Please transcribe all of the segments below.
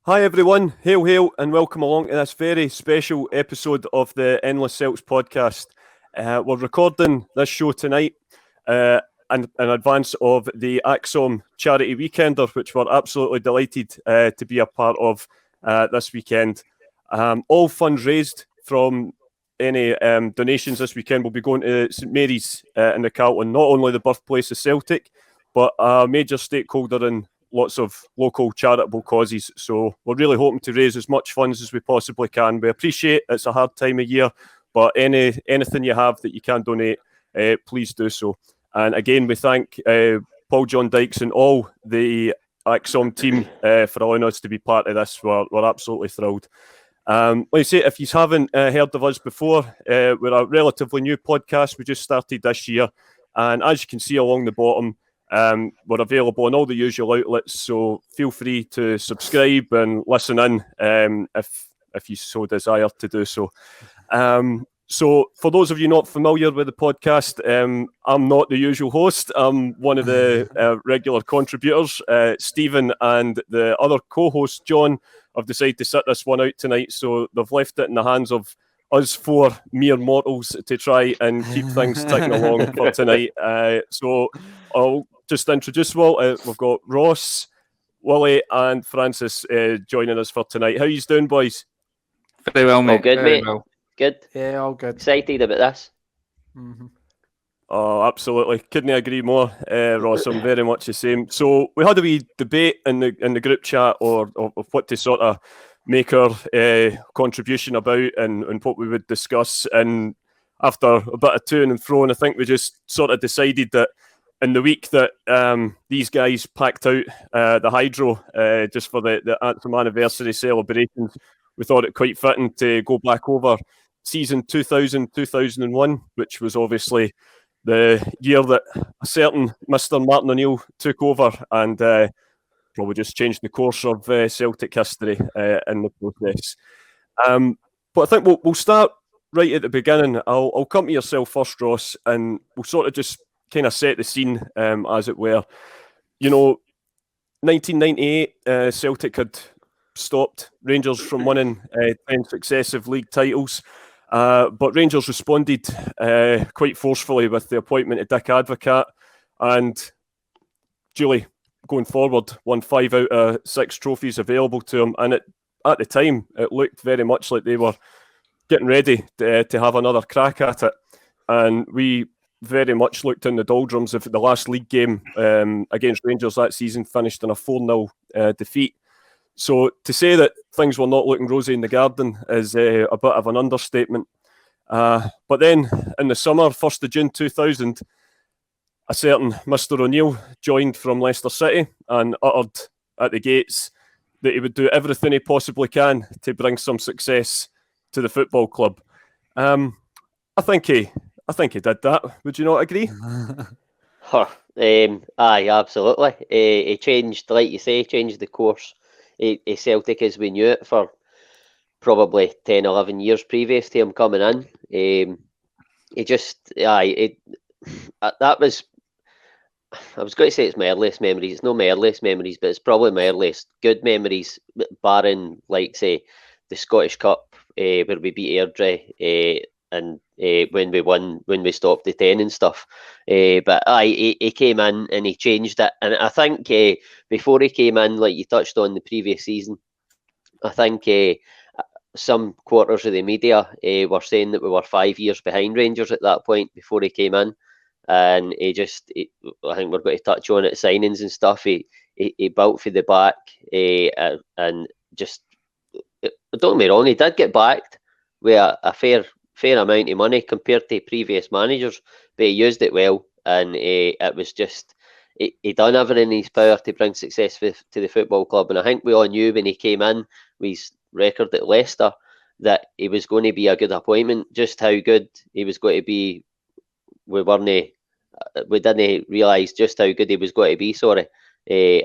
Hi everyone, hail hail and welcome along to this very special episode of the Endless Celts podcast. We're recording this show tonight in advance of the Acsom charity weekender, which we're absolutely delighted to be a part of this weekend. All funds raised from any donations this weekend will be going to St Mary's in the Carlton, not only the birthplace of Celtic, but a major stakeholder in lots of local charitable causes. So we're really hoping to raise as much funds as we possibly can. We appreciate it's a hard time of year, but anything you have that you can donate, please do so. And again, we thank Paul John Dykes and all the Acsom team for allowing us to be part of this. We're absolutely thrilled. Like I say, if you haven't heard of us before, we're a relatively new podcast. We just started this year. And as you can see along the bottom, we're available on all the usual outlets, so feel free to subscribe and listen in if you so desire to do so. So for those of you not familiar with the podcast, I'm not the usual host. I'm one of the regular contributors. Stephen and the other co-host, John, have decided to sit this one out tonight, so they've left it in the hands of us four mere mortals to try and keep things ticking along for tonight. So I'll just introduce we've got Ross, Willie and Francis joining us for tonight. How you doing, boys? Very well, mate. All good, Very mate. well. Good. Yeah, all good. Excited about this. Mm-hmm. Oh, absolutely. Couldn't agree more, Ross. I'm very much the same. So we had a wee debate in the group chat of what to sort of make our contribution about and what we would discuss. And after a bit of to and fro, I think we just sort of decided that in the week that these guys packed out the Hydro just for the Acsom anniversary celebrations, we thought it quite fitting to go back over season 2000-2001, which was obviously the year that a certain Mr. Martin O'Neill took over and probably just changed the course of Celtic history in the process. But I think we'll start right at the beginning. I'll come to yourself first, Ross, and we'll sort of just kind of set the scene, as it were. You know, 1998, Celtic had stopped Rangers from winning 10 successive league titles. But Rangers responded quite forcefully with the appointment of Dick Advocaat, and Julie, going forward, won 5 out of 6 trophies available to them. And at the time, it looked very much like they were getting ready to have another crack at it. And we very much looked in the doldrums of the last league game against Rangers that season, finished in a 4-0 defeat. So to say that things were not looking rosy in the garden is a bit of an understatement. But then in the summer, 1st of June 2000, a certain Mr. O'Neill joined from Leicester City and uttered at the gates that he would do everything he possibly can to bring some success to the football club. I think he did that. Would you not agree? Aye, absolutely. He changed, like you say, changed the course of Celtic as we knew it for probably 10, 11 years previous to him coming in. That was, I was going to say it's my earliest memories. It's not my earliest memories, but it's probably my earliest good memories, barring, like, say, the Scottish Cup, where we beat Airdrie, and when we stopped the 10 and stuff. But he came in and he changed it. And I think before he came in, like you touched on the previous season, I think some quarters of the media were saying that we were 5 years behind Rangers at that point before he came in. And I think we're going to touch on it, signings and stuff. He built for the back, and just, don't get me wrong, he did get backed with a fair amount of money compared to previous managers, but he used it well, and it was just, he done everything in his power to bring success to the football club. And I think we all knew when he came in with his record at Leicester that he was going to be a good appointment. Just how good he was going to be, we didn't realise just how good he was going to be,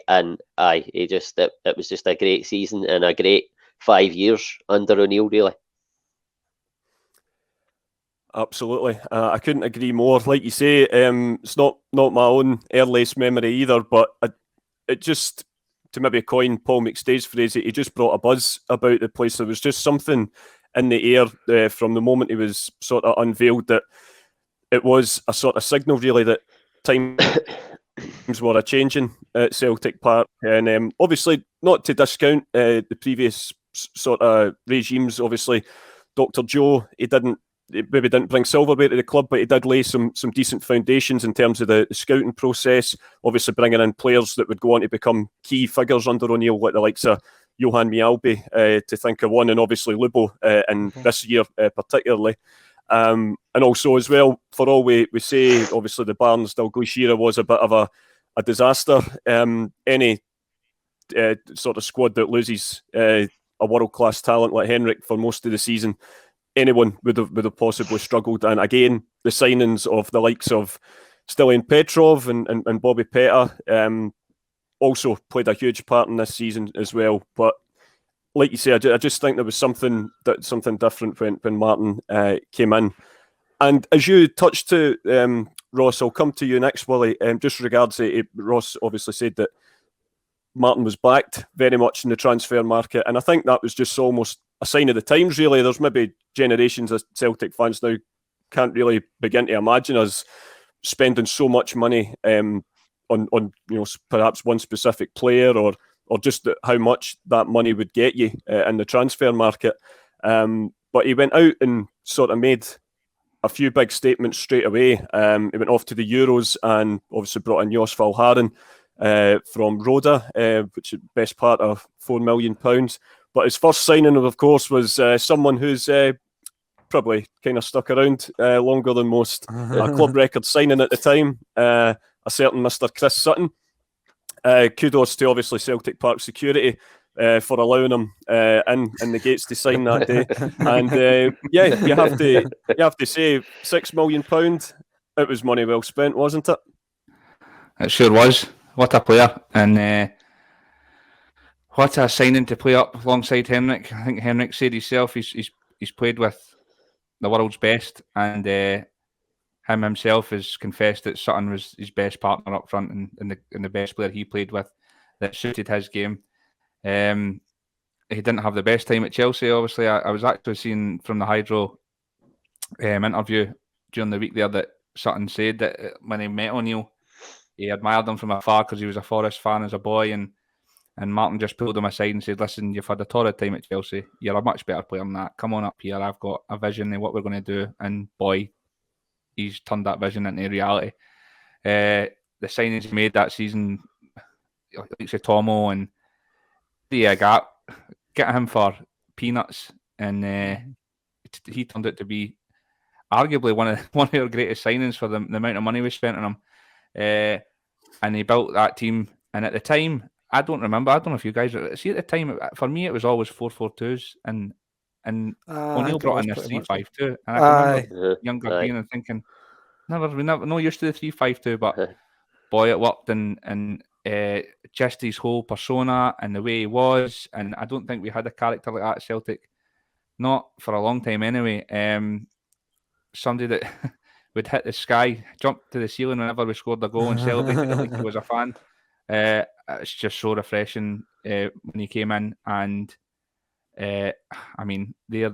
and it was just a great season and a great 5 years under O'Neill, really. Absolutely. I couldn't agree more. Like you say, it's not my own earliest memory either, but it just to maybe coin Paul McStay's phrase, he just brought a buzz about the place. There was just something in the air from the moment he was sort of unveiled that it was a sort of signal, really, that times were a changing at Celtic Park. And obviously, not to discount the previous sort of regimes. Obviously, Dr. Joe, he maybe didn't bring silverware to the club, but he did lay some decent foundations in terms of the scouting process. Obviously, bringing in players that would go on to become key figures under O'Neill, like the likes of Johan Mialbi, to think of one, and obviously Lubo, and this year particularly. And also as well, for all we say, obviously the Barnes-Dalglish era was a bit of a disaster. Any sort of squad that loses a world-class talent like Henrik for most of the season, anyone would have possibly struggled. And again, the signings of the likes of Stilian Petrov and Bobby Petr also played a huge part in this season as well. But like you say, I just think there was something different when Martin came in. And as you touched to, Ross, I'll come to you next, Willie. Just regards to Ross obviously said that Martin was backed very much in the transfer market, and I think that was just almost a sign of the times, really. There's maybe generations of Celtic fans now can't really begin to imagine us spending so much money on perhaps one specific player or just how much that money would get you in the transfer market. But he went out and sort of made a few big statements straight away. He went off to the Euros and obviously brought in Jos Valgaeren from Roda, which is best part of £4 million. But his first signing, of course, was someone who's probably kind of stuck around longer than most. A club record signing at the time, a certain Mr. Chris Sutton. Kudos to obviously Celtic Park security for allowing him in the gates to sign that day. And you have to say £6 million. It was money well spent, wasn't it? It sure was. What a player, and what a signing to play up alongside Henrik. I think Henrik said himself he's played with the world's best, and him himself has confessed that Sutton was his best partner up front and the best player he played with that suited his game. He didn't have the best time at Chelsea, obviously. I was actually seeing from the Hydro interview during the week there that Sutton said that when he met O'Neill, he admired him from afar because he was a Forest fan as a boy, and Martin just pulled him aside and said, "Listen, you've had a torrid time at Chelsea. You're a much better player than that. Come on up here. I've got a vision of what we're going to do." And boy, he's turned that vision into reality. The signings he made that season, like Tomo and get him for peanuts, and he turned out to be arguably one of our greatest signings for the amount of money we spent on him. And he built that team. And at the time, I don't know if you guys see at the time. For me, it was always 4-4-2s, and O'Neill brought in this 3-5-2. And I can remember younger being and thinking, we never no used to the 3-5-2, but boy, it worked. And just his whole persona and the way he was, and I don't think we had a character like that at Celtic, not for a long time anyway. Somebody that would hit the sky, jump to the ceiling whenever we scored a goal and celebrated it like he was a fan. It's just so refreshing when he came in, and I mean, they're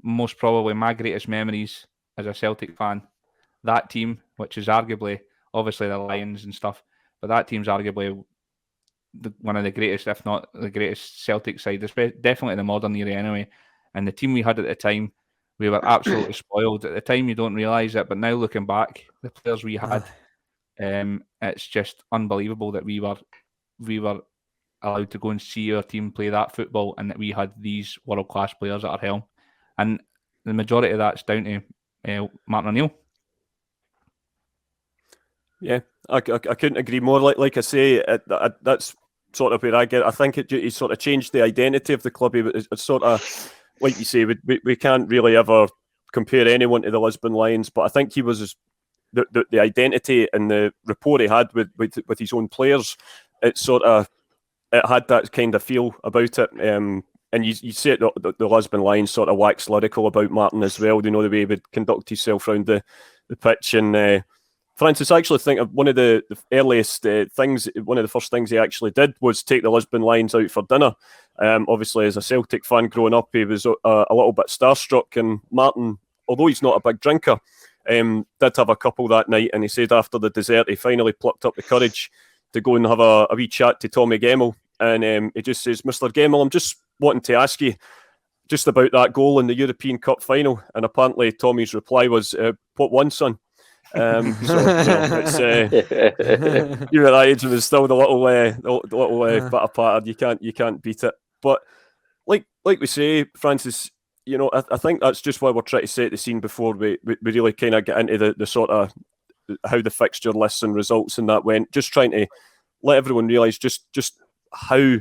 most probably my greatest memories as a Celtic fan. That team, which is arguably, obviously the Lions and stuff, but that team's arguably one of the greatest, if not the greatest Celtic side, definitely in the modern era anyway. And the team we had at the time, we were absolutely spoiled. At the time, you don't realise it, but now looking back, the players we had, it's just unbelievable that we were allowed to go and see our team play that football, and that we had these world-class players at our helm. And the majority of that's down to Martin O'Neill. Yeah, I couldn't agree more. Like I say, that's sort of where I get. I think he sort of changed the identity of the club. It's sort of, like you say, we can't really ever compare anyone to the Lisbon Lions, but I think he was the identity and the rapport he had with his own players. It had that kind of feel about it. And you see it, the Lisbon Lions sort of waxed lyrical about Martin as well. You know, the way he would conduct himself around the pitch, and Francis, I actually think one of the earliest things, one of the first things he actually did was take the Lisbon Lions out for dinner. Obviously, as a Celtic fan growing up, he was a little bit starstruck. And Martin, although he's not a big drinker, did have a couple that night. And he said after the dessert, he finally plucked up the courage to go and have a wee chat to Tommy Gemmell. And he just says, "Mr. Gemmell, I'm just wanting to ask you just about that goal in the European Cup final." And apparently Tommy's reply was, "What one, son?" So it's you at that age and it's still the little bit pattern. You can't beat it. But like we say, Francis, I think that's just why we're trying to set the scene before we really kind of get into the sort of how the fixture lists and results and that went. Just trying to let everyone realise just how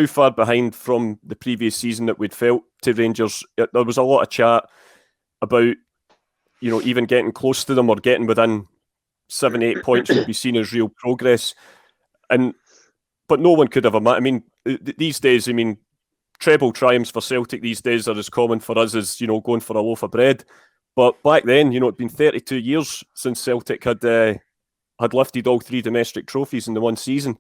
far behind from the previous season that we'd felt to Rangers. There was a lot of chat about even getting close to them or getting within 7-8 points would be seen as real progress. But no one could have imagined. These days, treble triumphs for Celtic these days are as common for us as going for a loaf of bread. But back then, it'd been 32 years since Celtic had lifted all 3 domestic trophies in the one season.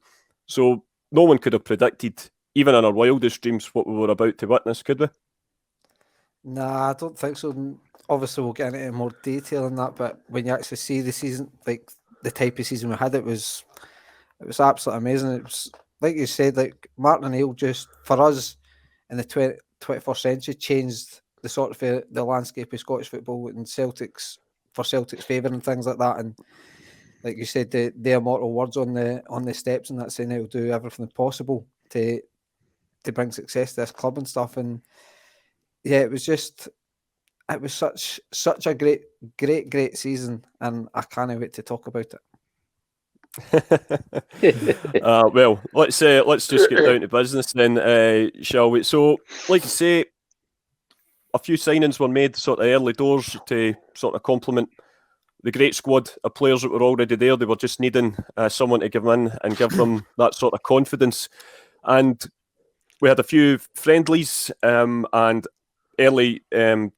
So no one could have predicted, even in our wildest dreams, what we were about to witness, could we? Nah, I don't think so. Obviously, we'll get into more detail on that, but when you actually see the season, like the type of season we had, it was absolutely amazing. It was, like you said, like Martin O'Neill just, for us in the 21st century, changed the sort of the landscape of Scottish football and Celtic's favour and things like that. And like you said, the immortal words on the steps, and that's saying he'll do everything possible to bring success to this club and stuff. And yeah, it was such a great season, and I can't wait to talk about it. Well, let's just get down to business then, shall we? So, like I say, a few signings were made sort of early doors to sort of complement the great squad of players that were already there. They were just needing someone to give them in and give them that sort of confidence. And we had a few friendlies and early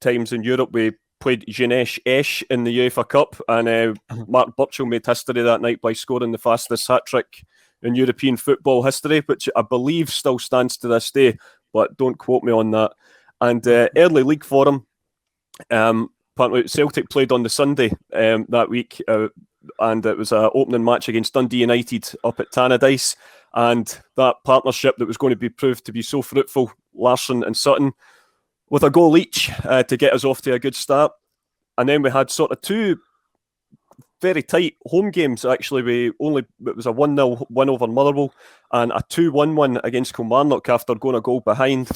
times in Europe. We played Jeunesse Esch in the UEFA Cup, and Mark Burchill made history that night by scoring the fastest hat-trick in European football history, which I believe still stands to this day, but don't quote me on that. And early league for him. Apparently Celtic played on the Sunday that week, and it was an opening match against Dundee United up at Tannadice, and that partnership that was going to be proved to be so fruitful, Larsson and Sutton, with a goal each to get us off to a good start. And then we had sort of 2 very tight home games, actually. It was a 1-0 win over Motherwell and a 2-1 win against Kilmarnock after going a goal behind.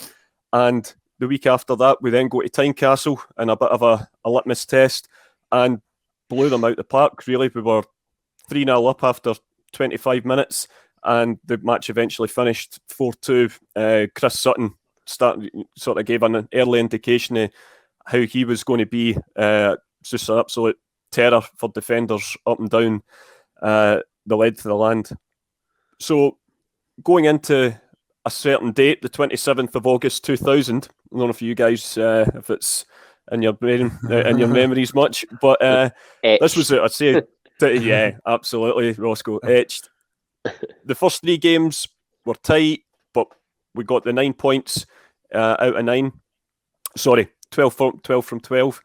And the week after that, we then go to Tynecastle in a bit of a litmus test and blew them out the park, really. We were 3-0 up after 25 minutes, and the match eventually finished 4-2. Chris Sutton sort of gave an early indication of how he was going to be just an absolute terror for defenders up and down the length of the land. So going into a certain date, the 27th of August 2000, I don't know if you guys, if it's in your brain, in your memories much, but this was it, I'd say, yeah, absolutely, Roscoe, etched. The first 3 games were tight, but we got the 9 points out of 9. Sorry, 12 from 12.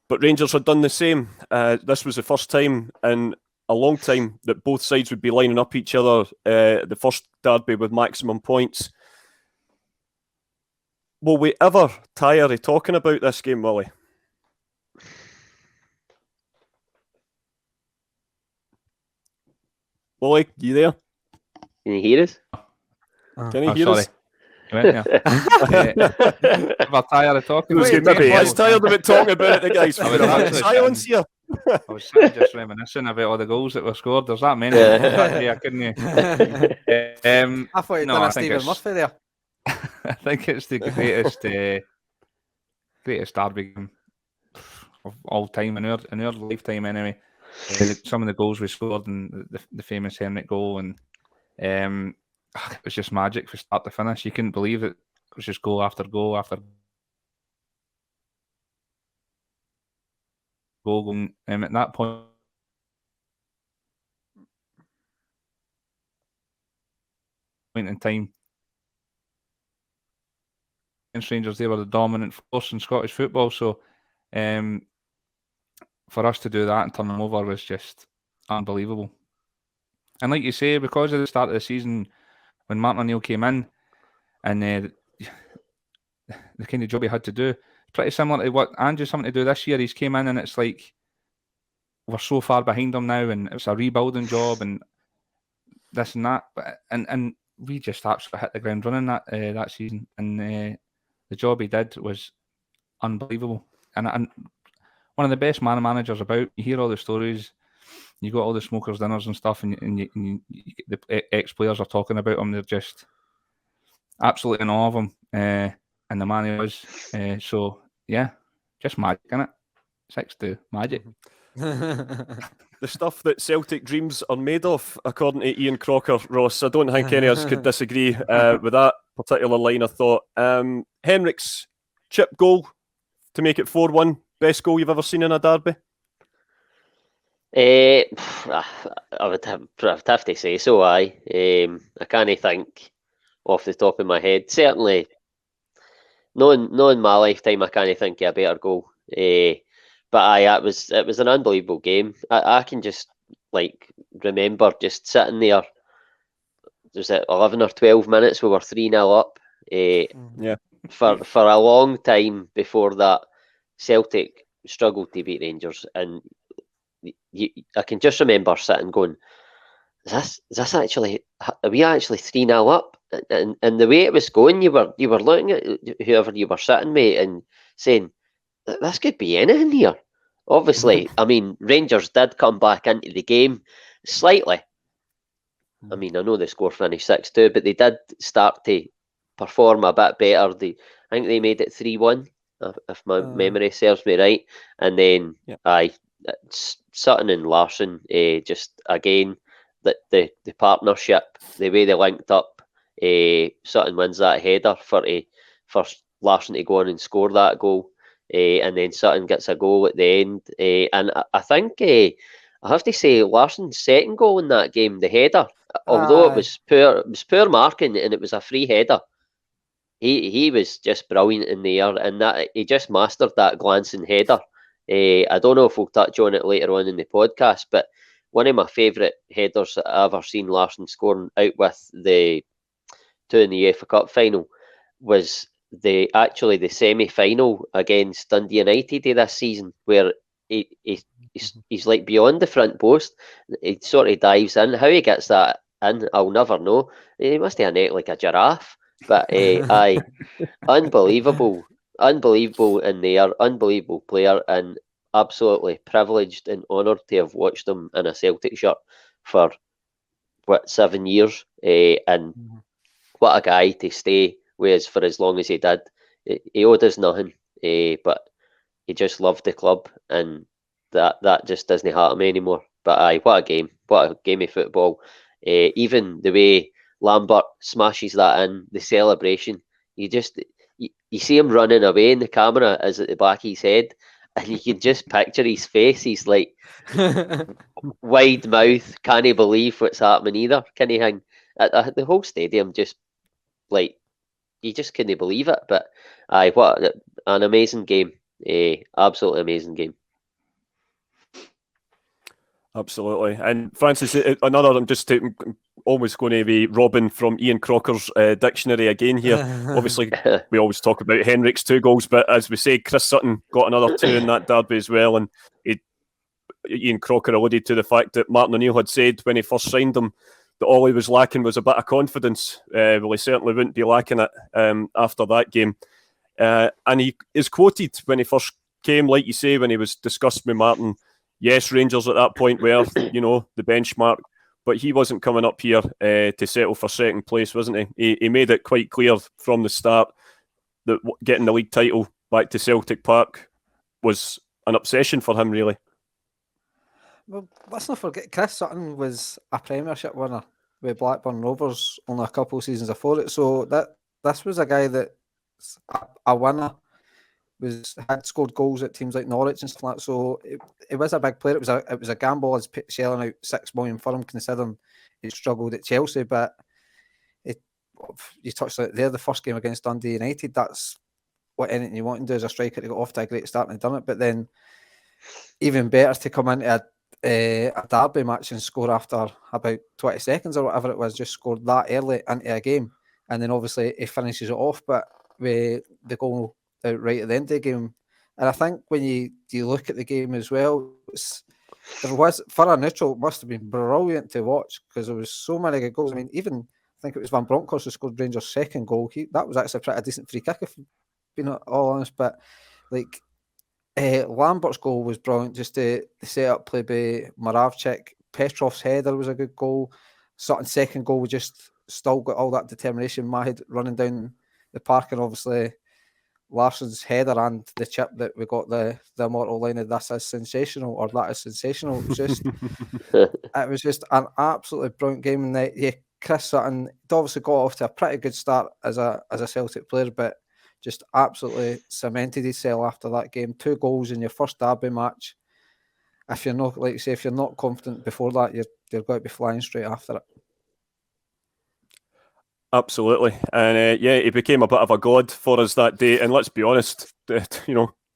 But Rangers had done the same. This was the first time in a long time that both sides would be lining up each other, the first derby with maximum points. Will we ever tire of talking about this game, Willie? Willie, you there? Can you hear us? Can you hear us? Ever tired of talking about it? Maybe he's tired of it talking about it, the guys. Silence here. I was just reminiscing about all the goals that were scored. There's that many. I couldn't. I thought you'd done a Stephen Murphy there. I think it's the greatest derby game of all time in our lifetime, anyway. Some of the goals we scored and the famous Henrik goal, and it was just magic from start to finish. You couldn't believe it. It was just goal after goal after goal. And at that point point in time. Against Rangers, they were the dominant force in Scottish football. So for us to do that and turn them over was just unbelievable. And like you say, because of the start of the season, when Martin O'Neill came in, and the kind of job he had to do, it's pretty similar to what Andrew's having to do this year. He's came in and it's like, we're so far behind him now, and it's a rebuilding job and this and that. But and we just absolutely hit the ground running that season, and the job he did was unbelievable. And one of the best managers about. You hear all the stories, you got all the smokers dinners and stuff, and the ex-players are talking about him. They're just absolutely in awe of him, and the man he was. So yeah, just magic, innit? 6-2 magic. The stuff that Celtic dreams are made of, according to Ian Crocker, Ross. I don't think any of us could disagree with that particular line of thought. Henrik's chip goal to make it 4-1, best goal you've ever seen in a derby? I would have to say so, aye. I can't think off the top of my head. Certainly, not in my lifetime, I can't think of a better goal. But aye, it was an unbelievable game. I can just remember just sitting there. Was it 11 or 12 minutes? We were 3-0 up. Yeah. For a long time before that, Celtic struggled to beat Rangers, and I can just remember sitting going, "Is this actually? Are we actually 3-0 up?" And the way it was going, you were looking at whoever you were sitting with and saying, "This could be anything here." Obviously, I mean, Rangers did come back into the game slightly. I mean, I know the score finished 6-2, but they did start to perform a bit better. I think they made it 3-1, if my memory serves me right. And then, Sutton and Larsson, just again, the partnership, the way they linked up, Sutton wins that header for Larsson to go on and score that goal. And then Sutton gets a goal at the end. And I think I have to say Larsson's second goal in that game, the header, although it was poor marking and it was a free header, he was just brilliant in the air, and that he just mastered that glancing header. I don't know if we'll touch on it later on in the podcast, but one of my favourite headers that I've ever seen Larsson scoring out with the two in the UEFA Cup final was the semi-final against Dundee United this season, where he's like beyond the front post. He sort of dives in. How he gets that in, I'll never know. He must have a neck like a giraffe. But aye, unbelievable in the air, unbelievable player, and absolutely privileged and honoured to have watched him in a Celtic shirt for 7 years. And what a guy to stay with us for as long as he did. He owed us nothing, but he just loved the club, and that just doesn't happen anymore. But aye, what a game of football. Even the way Lambert smashes that in, the celebration, you see him running away, and the camera is at the back of his head, and you can just picture his face. He's like wide mouth, can't believe what's happening either. Can he hang? The whole stadium just like, you just couldn't believe it. But aye, what an amazing game. Absolutely amazing game. Absolutely. And Francis, another, I'm just almost going to be robbing from Ian Crocker's dictionary again here. Obviously, we always talk about Henrik's 2 goals, but as we say, Chris Sutton got another 2 in that derby as well. And Ian Crocker alluded to the fact that Martin O'Neill had said when he first signed him that all he was lacking was a bit of confidence. Well, he certainly wouldn't be lacking it after that game. And he is quoted when he first came, like you say, when he was discussed with Martin. Yes, Rangers at that point were, the benchmark, but he wasn't coming up here to settle for second place, wasn't he? He made it quite clear from the start that getting the league title back to Celtic Park was an obsession for him, really. Well, let's not forget, Chris Sutton was a Premiership winner with Blackburn Rovers only a couple of seasons before it, so this was a guy that's a winner. Had scored goals at teams like Norwich and stuff like that, so it was a big player. It was a gamble as shelling out $6 million for him, considering he struggled at Chelsea. But you touched on it there, the first game against Dundee United, that's what anything you want to do as a striker to get off to a great start and done it. But then even better to come into a derby match and score after about 20 seconds or whatever it was, just scored that early into a game. And then obviously he finishes it off, but with the goal right at the end of the game. And I think when you look at the game as well, there was, for a neutral, it must have been brilliant to watch because there was so many good goals. I mean, even I think it was Van Bronckhorst who scored Rangers' second goal. That was actually a pretty decent free kick, if being all honest. But like Lambert's goal was brilliant, just to set up play by Moravcik. Petrov's header was a good goal. Sutton's second goal was just still got all that determination. Mahid running down the park, and obviously Larsson's header and the chip that we got the immortal line of "This is sensational" or "That is sensational." It was just it was just an absolutely brilliant game. And yeah, Chris Sutton obviously got off to a pretty good start as a Celtic player, but just absolutely cemented himself after that game. 2 goals in your first derby match. If you're not, like you say, if you're not confident before that, you're going to be flying straight after it. Absolutely. And he became a bit of a god for us that day. And let's be honest,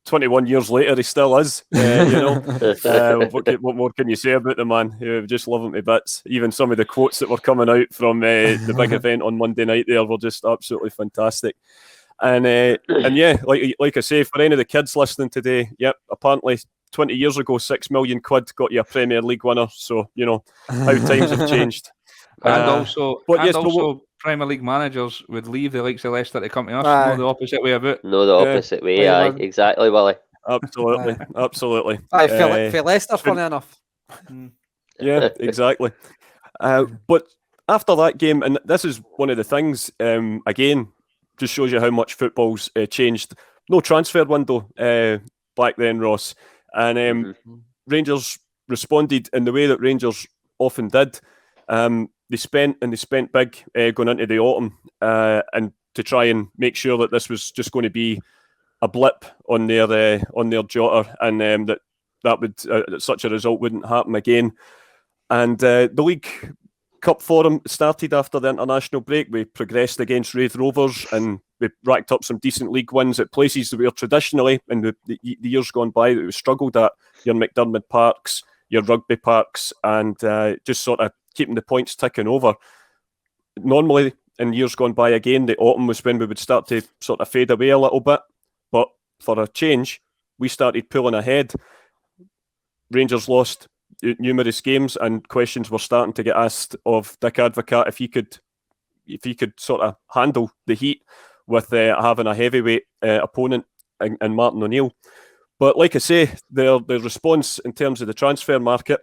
21 years later, he still is. What more can you say about the man? We just love him to bits. Even some of the quotes that were coming out from the big event on Monday night there were just absolutely fantastic. And yeah, like I say, for any of the kids listening today, yep, apparently 20 years ago, £6 million got you a Premier League winner. So, how times have changed. And also Premier League managers would leave the likes of Leicester to come to us, not the opposite way about. No, the opposite way, aye. Exactly, Willie. Absolutely, absolutely. I feel Leicester, funny enough. Yeah, exactly. But after that game, and this is one of the things, again, just shows you how much football's changed. No transfer window back then, Ross. And Rangers responded in the way that Rangers often did. They spent big going into the autumn and to try and make sure that this was just going to be a blip on their jotter, and that would such a result wouldn't happen again. And the League Cup forum started after the international break. We progressed against Raith Rovers and we racked up some decent league wins at places that we were traditionally in the years gone by that we struggled at, your McDermott Parks, your Rugby Parks, and just sort of keeping the points ticking over. Normally, in years gone by again, the autumn was when we would start to sort of fade away a little bit. But for a change, we started pulling ahead. Rangers lost numerous games, and questions were starting to get asked of Dick Advocaat if he could sort of handle the heat with having a heavyweight opponent in Martin O'Neill. But like I say, the response in terms of the transfer market,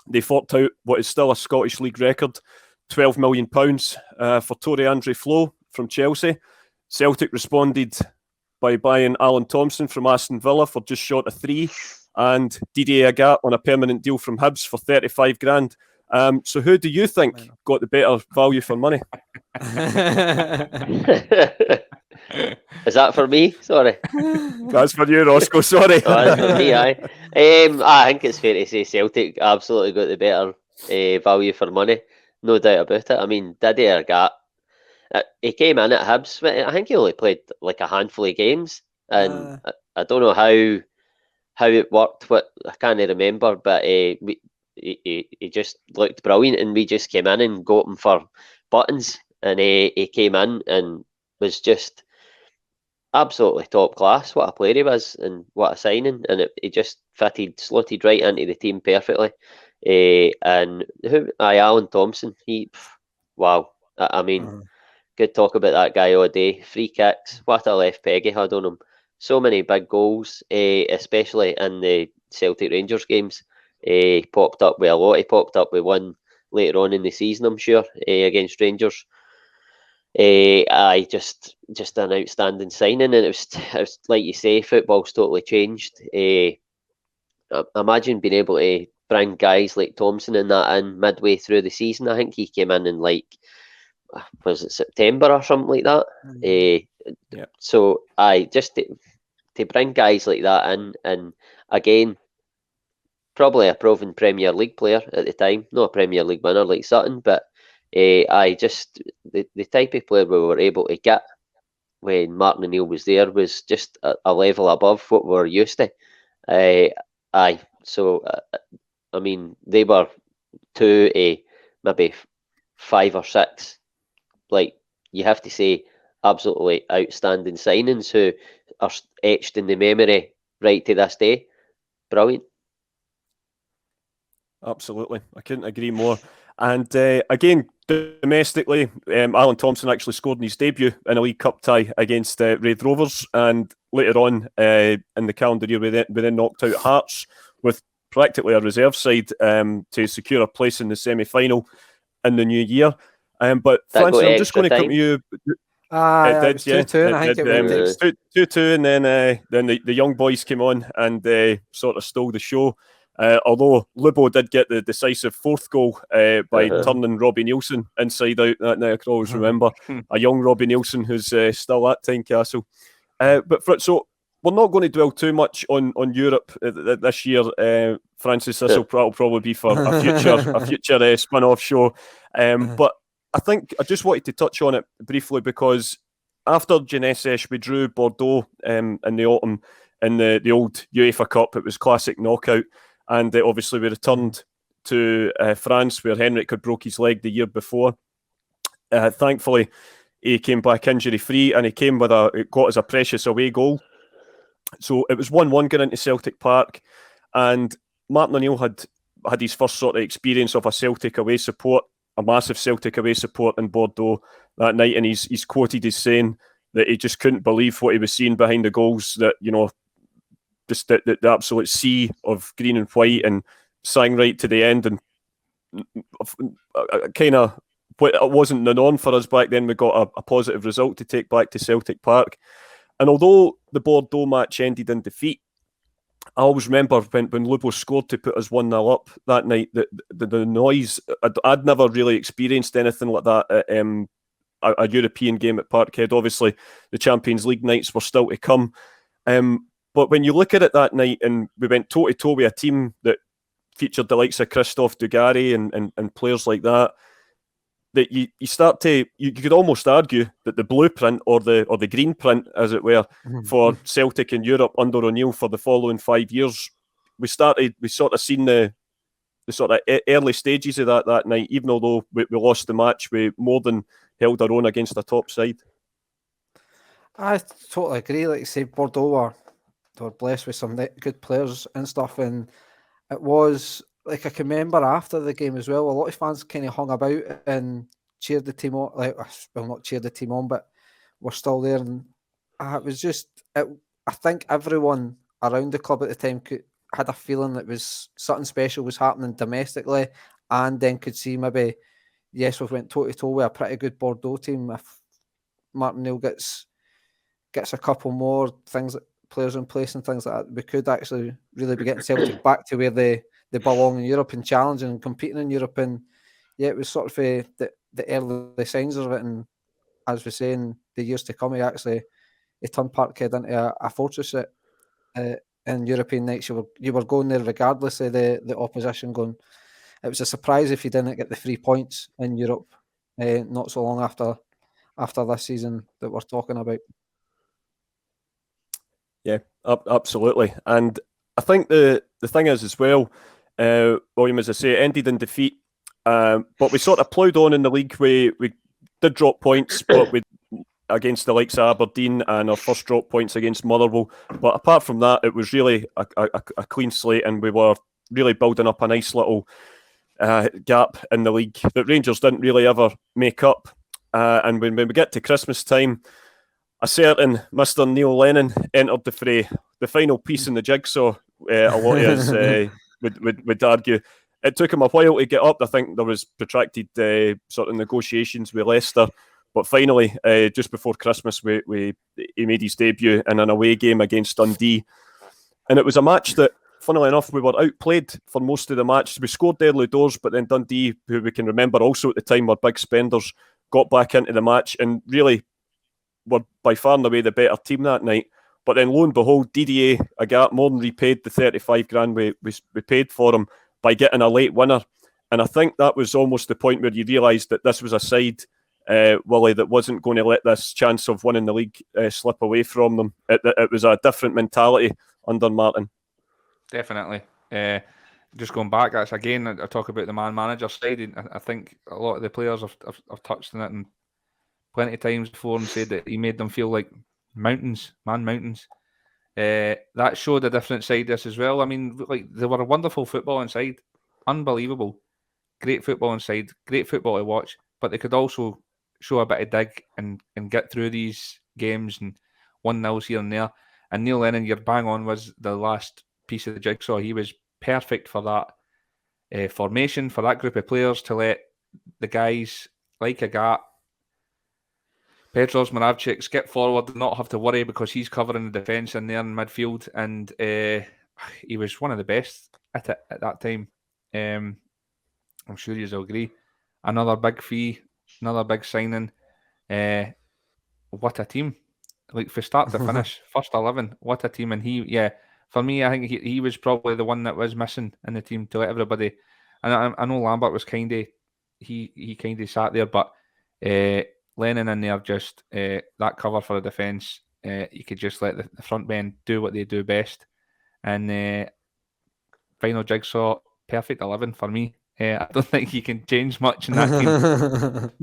they forked out what is still a Scottish League record, £12 million for Tore Andre Flo from Chelsea. Celtic responded by buying Alan Thompson from Aston Villa for just short of £3, and Didier Agathe on a permanent deal from Hibs for 35 grand. So who do you think got the better value for money? Is that for me? Sorry. That's for you, Roscoe. Sorry. That's for me, aye. I think it's fair to say Celtic absolutely got the better value for money. No doubt about it. I mean, Didier Agathe, he came in at Hibs. I think he only played like a handful of games. And I don't know how it worked. I can't remember. But he just looked brilliant. And we just came in and got him for buttons. And he came in and was just absolutely top class. What a player he was, and what a signing! And he just slotted right into the team perfectly. And Alan Thompson, wow! I mean, good talk about that guy all day. Free kicks, what a left peg he had on him. So many big goals, especially in the Celtic Rangers games. He popped up with a lot. He popped up with one later on in the season, I'm sure, against Rangers. Just an outstanding signing, and it was like you say, football's totally changed. Imagine being able to bring guys like Thompson and that in midway through the season. I think he came in was it September or something like that? Yeah. So just to bring guys like that in, and again, probably a proven Premier League player at the time, not a Premier League winner like Sutton, but Just the type of player we were able to get when Martin O'Neill was there was just a level above what we're used to. So I mean, they were 2 maybe 5 or 6. Like, you have to say, absolutely outstanding signings who are etched in the memory right to this day. Brilliant. Absolutely, I couldn't agree more. And again, domestically, Alan Thompson actually scored in his debut in a League Cup tie against Raith Rovers, and later on in the calendar year, we then knocked out Hearts with practically a reserve side to secure a place in the semi-final in the new year. But Francis, I'm just going to come to you. It was 2-2, and I think it was 2-2, and then the young boys came on and sort of stole the show. Although Lubo did get the decisive fourth goal by turning Robbie Nielsen inside out that night. I can always remember a young Robbie Nielsen who's still at Tynecastle. So we're not going to dwell too much on Europe this year, Francis. This will probably be for a future spin-off show. But I think I just wanted to touch on it briefly because after Genesesh, we drew Bordeaux in the autumn in the old UEFA Cup. It was classic knockout. And obviously we returned to France where Henrik had broke his leg the year before. Thankfully, he came back injury-free and he came with got us a precious away goal. So it was 1-1 going into Celtic Park. And Martin O'Neill had his first sort of experience of a Celtic away support, a massive Celtic away support in Bordeaux that night. And he's quoted as saying that he just couldn't believe what he was seeing behind the goals, that, you know, just the absolute sea of green and white, and sang right to the end. And kind of, it wasn't the norm for us back then. We got a positive result to take back to Celtic Park. And although the Bordeaux match ended in defeat, I always remember when Lubo scored to put us 1-0 up that night, the noise, I'd never really experienced anything like that at a European game at Parkhead. Obviously, the Champions League nights were still to come. But when you look at it that night, and we went toe-to-toe with a team that featured the likes of Christophe Dugarry and players like that, that you could almost argue that the blueprint or the green print, as it were, for Celtic in Europe under O'Neill for the following 5 years, we sort of seen the sort of early stages of that night. Even although we lost the match, we more than held our own against a top side. I totally agree. Like you say, Bordeaux were blessed with some good players and stuff, and it was like, I can remember after the game as well, a lot of fans kind of hung about and cheered the team on. Not cheered the team on, but were still there. And it was just, I think everyone around the club at the time had a feeling that was something special was happening domestically, and then could see maybe, yes, we've went toe to toe with a pretty good Bordeaux team. If Martin O'Neill gets a couple more players in place and things like that, we could actually really be getting Celtic back to where they belong in Europe and challenging and competing in Europe. And yeah, it was sort of the early signs of it. And as we say, in the years to come, he turned Parkhead into a fortress in European nights. You were going there regardless of the opposition going. It was a surprise if you didn't get the 3 points in Europe not so long after this season that we're talking about. Yeah, absolutely. And I think the thing is as well, William, as I say, it ended in defeat, but we sort of ploughed on in the league. We did drop points, but we against the likes of Aberdeen, and our first drop points against Motherwell. But apart from that, it was really a clean slate, and we were really building up a nice little gap in the league that Rangers didn't really ever make up. And when we get to Christmas time, a certain Mr. Neil Lennon entered the fray, the final piece in the jigsaw. A lot of us would argue. It took him a while to get up. I think there was protracted sort of negotiations with Leicester, but finally, just before Christmas, he made his debut in an away game against Dundee, and it was a match that, funnily enough, we were outplayed for most of the match. We scored early doors, but then Dundee, who we can remember also at the time were big spenders, got back into the match and really were by far and away the better team that night. But then lo and behold, Didier Agathe more than repaid the 35 grand we paid for him by getting a late winner And I think that was almost the point where you realised that this was a side, Willie, that wasn't going to let this chance of winning the league slip away from them. It was a different mentality under Martin. Definitely. Just going back, that's again, I talk about the man-manager side, and I think a lot of the players have touched on it and plenty of times before and said that he made them feel like mountains. That showed a different side this as well. I mean, like, they were a wonderful football inside, unbelievable, great football inside, great football to watch, but they could also show a bit of dig and get through these games and 1-0 here and there. And Neil Lennon, you're bang on, was the last piece of the jigsaw. He was perfect for that formation, for that group of players, to let the guys like Agat, Petrov, Moravcik skip forward and not have to worry because he's covering the defence in there in midfield. And he was one of the best at it at that time. I'm sure you'll agree. Another big fee, another big signing. What a team. Like, from start to finish, first 11, what a team. And for me, I think he was probably the one that was missing in the team to let everybody. And I know Lambert was he kind of sat there, but Lennon in there, just that cover for the defence. You could just let the front men do what they do best. And final jigsaw, perfect 11 for me. I don't think you can change much in that team.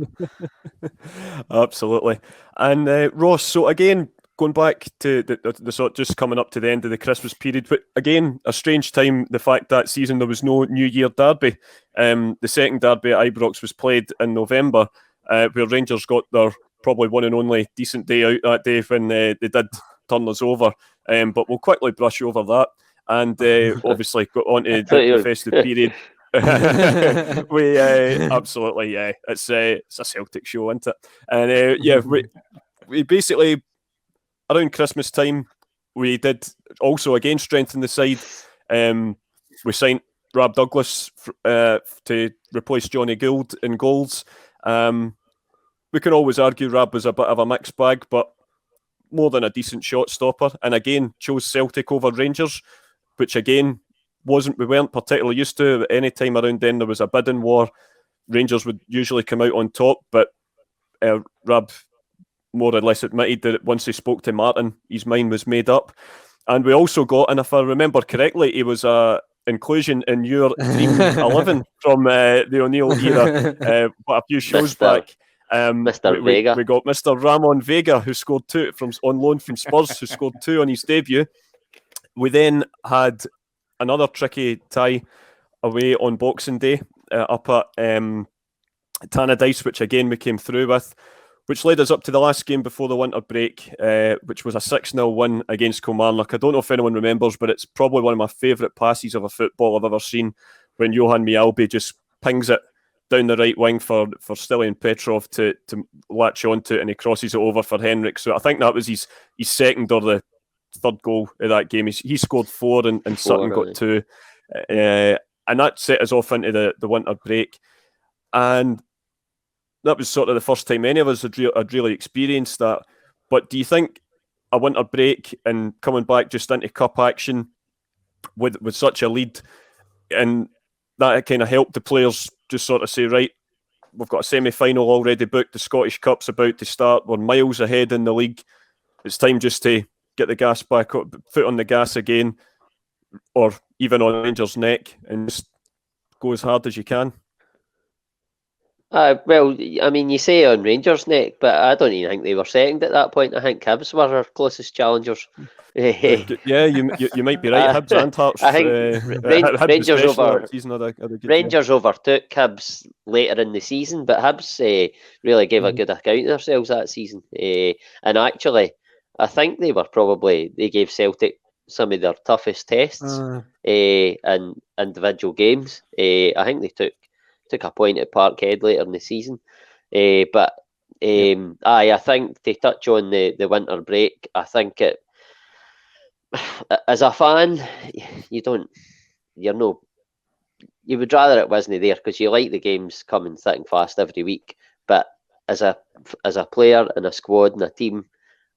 Absolutely. And Ross, so again, going back to the sort, just coming up to the end of the Christmas period, but again, a strange time, the fact that season there was no New Year derby. The second derby at Ibrox was played in November, where Rangers got their probably one and only decent day out that day when they did turn us over. But we'll quickly brush over that. And obviously got on to the festive period. We absolutely, it's a Celtic show, isn't it? And we basically around Christmas time we did also again strengthen the side. We signed Rab Douglas to replace Johnny Gould in goals. We can always argue Rab was a bit of a mixed bag, but more than a decent shot stopper. And again, chose Celtic over Rangers, which again we weren't particularly used to. Any time around then there was a bidding war, Rangers would usually come out on top, but Rab more or less admitted that once he spoke to Martin, his mind was made up. And we also got, and if I remember correctly, he was a inclusion in your Dream 11 from the O'Neill era, but a few shows back. Mr. Vega. We got Mr. Ramon Vega, who scored 2 on loan from Spurs, who scored 2 on his debut. We then had another tricky tie away on Boxing Day up at Tannadice, which again we came through with, which led us up to the last game before the winter break, which was a 6-0 win against Kilmarnock. I don't know if anyone remembers, but it's probably one of my favourite passes of a football I've ever seen, when Johan Mialbi just pings it down the right wing for Stilian Petrov to latch onto it, and he crosses it over for Henrik. So I think that was his second or the third goal of that game. He scored 4 and Sutton got 2. And that set us off into the winter break. And that was sort of the first time any of us had really experienced that. But do you think a winter break and coming back just into cup action with such a lead, and that kind of helped the players just sort of say, right, we've got a semi-final already booked, the Scottish Cup's about to start, we're miles ahead in the league, it's time just to get the gas back up, foot on the gas again, or even on Rangers' neck, and just go as hard as you can? Well, I mean, you say on Rangers' neck, but I don't even think they were second at that point. I think Hibs were our closest challengers. Yeah, you might be right. Hibs and Hearts. I think Rangers overtook Hibs later in the season, but Hibs really gave a good account of themselves that season. And actually, I think they gave Celtic some of their toughest tests in individual games. I think they took a point at Parkhead later in the season. But I think to touch on the winter break, I think it, as a fan, you would rather it wasn't there, because you like the games coming thick and fast every week. But as a player and a squad and a team,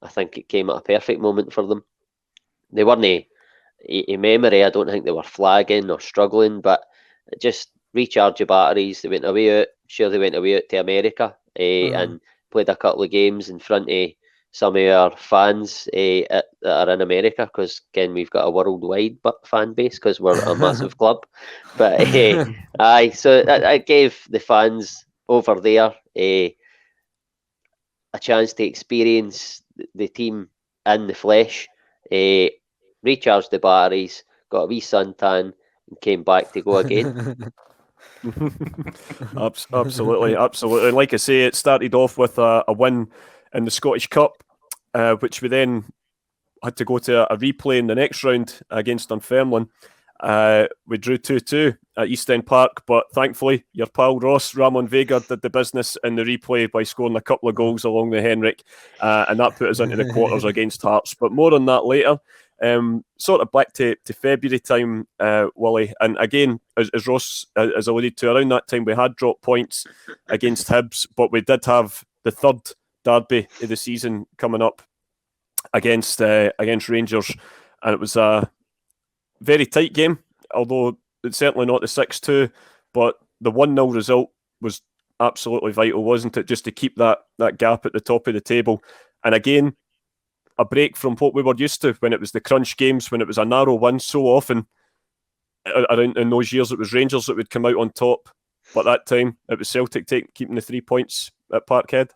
I think it came at a perfect moment for them. They weren't in memory, I don't think they were flagging or struggling, but just recharge your batteries. They went away out. Sure, they went away out to America and played a couple of games in front of some of our fans that are in America, because again we've got a worldwide fan base because we're a massive club. But aye, so I gave the fans over there a chance to experience the team in the flesh, recharged the batteries, got a wee suntan, and came back to go again. Absolutely. And like I say, it started off with a win in the Scottish Cup, which we then had to go to a replay in the next round against Dunfermline. We drew 2-2 at East End Park, but thankfully your pal Ross Ramon Vega did the business in the replay by scoring a couple of goals along the Henrik, and that put us into the quarters against Hearts. But more on that later. Sort of back to February time, Willie, and again, as Ross has alluded to, around that time we had dropped points against Hibs, but we did have the third derby of the season coming up against Rangers, and it was a very tight game, although it's certainly not the 6-2, but the 1-0 result was absolutely vital, wasn't it, just to keep that gap at the top of the table. And again, a break from what we were used to when it was the crunch games, when it was a narrow win so often. Around in those years, it was Rangers that would come out on top, but that time it was Celtic keeping the 3 points at Parkhead.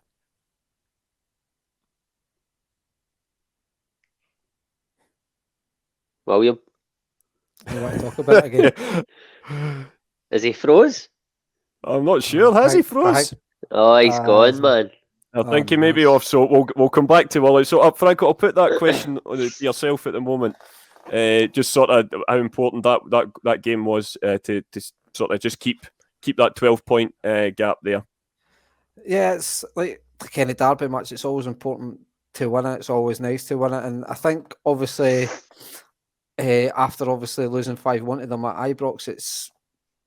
William, You want to talk about it again? is he froze? I'm not sure. Has he froze? Oh, he's gone, man. I think he may be off, so we'll come back to Willie. So, Franco, I'll put that question to yourself at the moment. Just sort of how important that game was to sort of just keep that 12-point gap there. Yeah, it's like the Kenny Derby match. It's always important to win it. It's always nice to win it, and I think obviously after obviously losing 5-1 to them at Ibrox, it's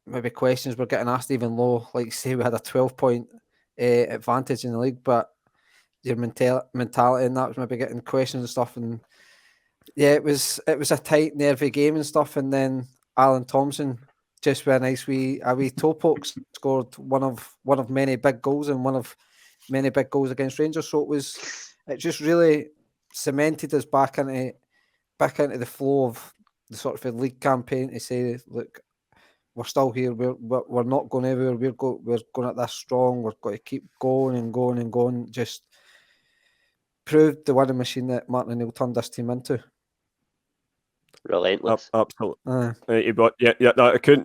maybe questions were getting asked even low. Like say we had a 12-point advantage in the league, but your mentality and that was maybe getting questions and stuff. And yeah, it was a tight, nervy game and stuff. And then Alan Thompson, just with a nice wee toe poke, scored one of many big goals and one of many big goals against Rangers. So it just really cemented us back into the flow of the sort of the league campaign, to say, look, we're still here. We're not going anywhere. We're going at this strong. We're going to keep going and going and going. Just proved the winning machine that Martin O'Neill turned this team into. Relentless. Absolutely.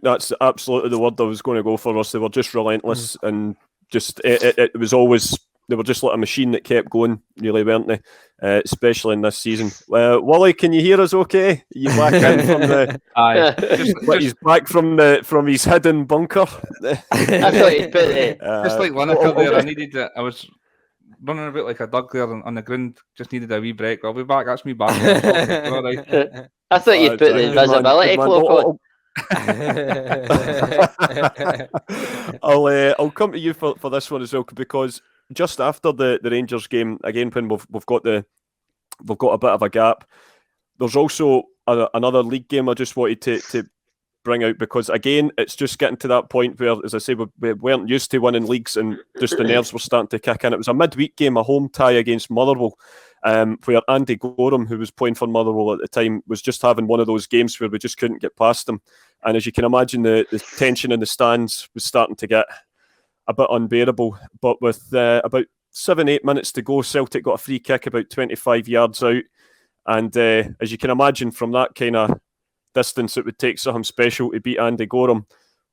That's absolutely the word I was going to go for us. They were just relentless, and just it was always, they were just like a machine that kept going, really, weren't they? Especially in this season. Wally, can you hear us okay? Are you back in from the... He's back from his hidden bunker. I thought you'd put it. Just like Lineker there, I was running about like a dog there on the ground, just needed a wee break. I'll be back, that's me back. Right. I thought you'd put the invisibility cloak on. I'll come to you for this one as well, because just after the Rangers game, again, when we've got a bit of a gap, there's also another league game I just wanted to bring out, because again, it's just getting to that point where, as I say, we weren't used to winning leagues, and just the nerves were starting to kick in. It was a midweek game, a home tie against Motherwell, where Andy Gorham, who was playing for Motherwell at the time, was just having one of those games where we just couldn't get past them. And as you can imagine, the tension in the stands was starting to get a bit unbearable. But with about 7-8 minutes to go, Celtic got a free kick about 25 yards out. And as you can imagine, from that kind of distance, it would take something special to beat Andy Gorham.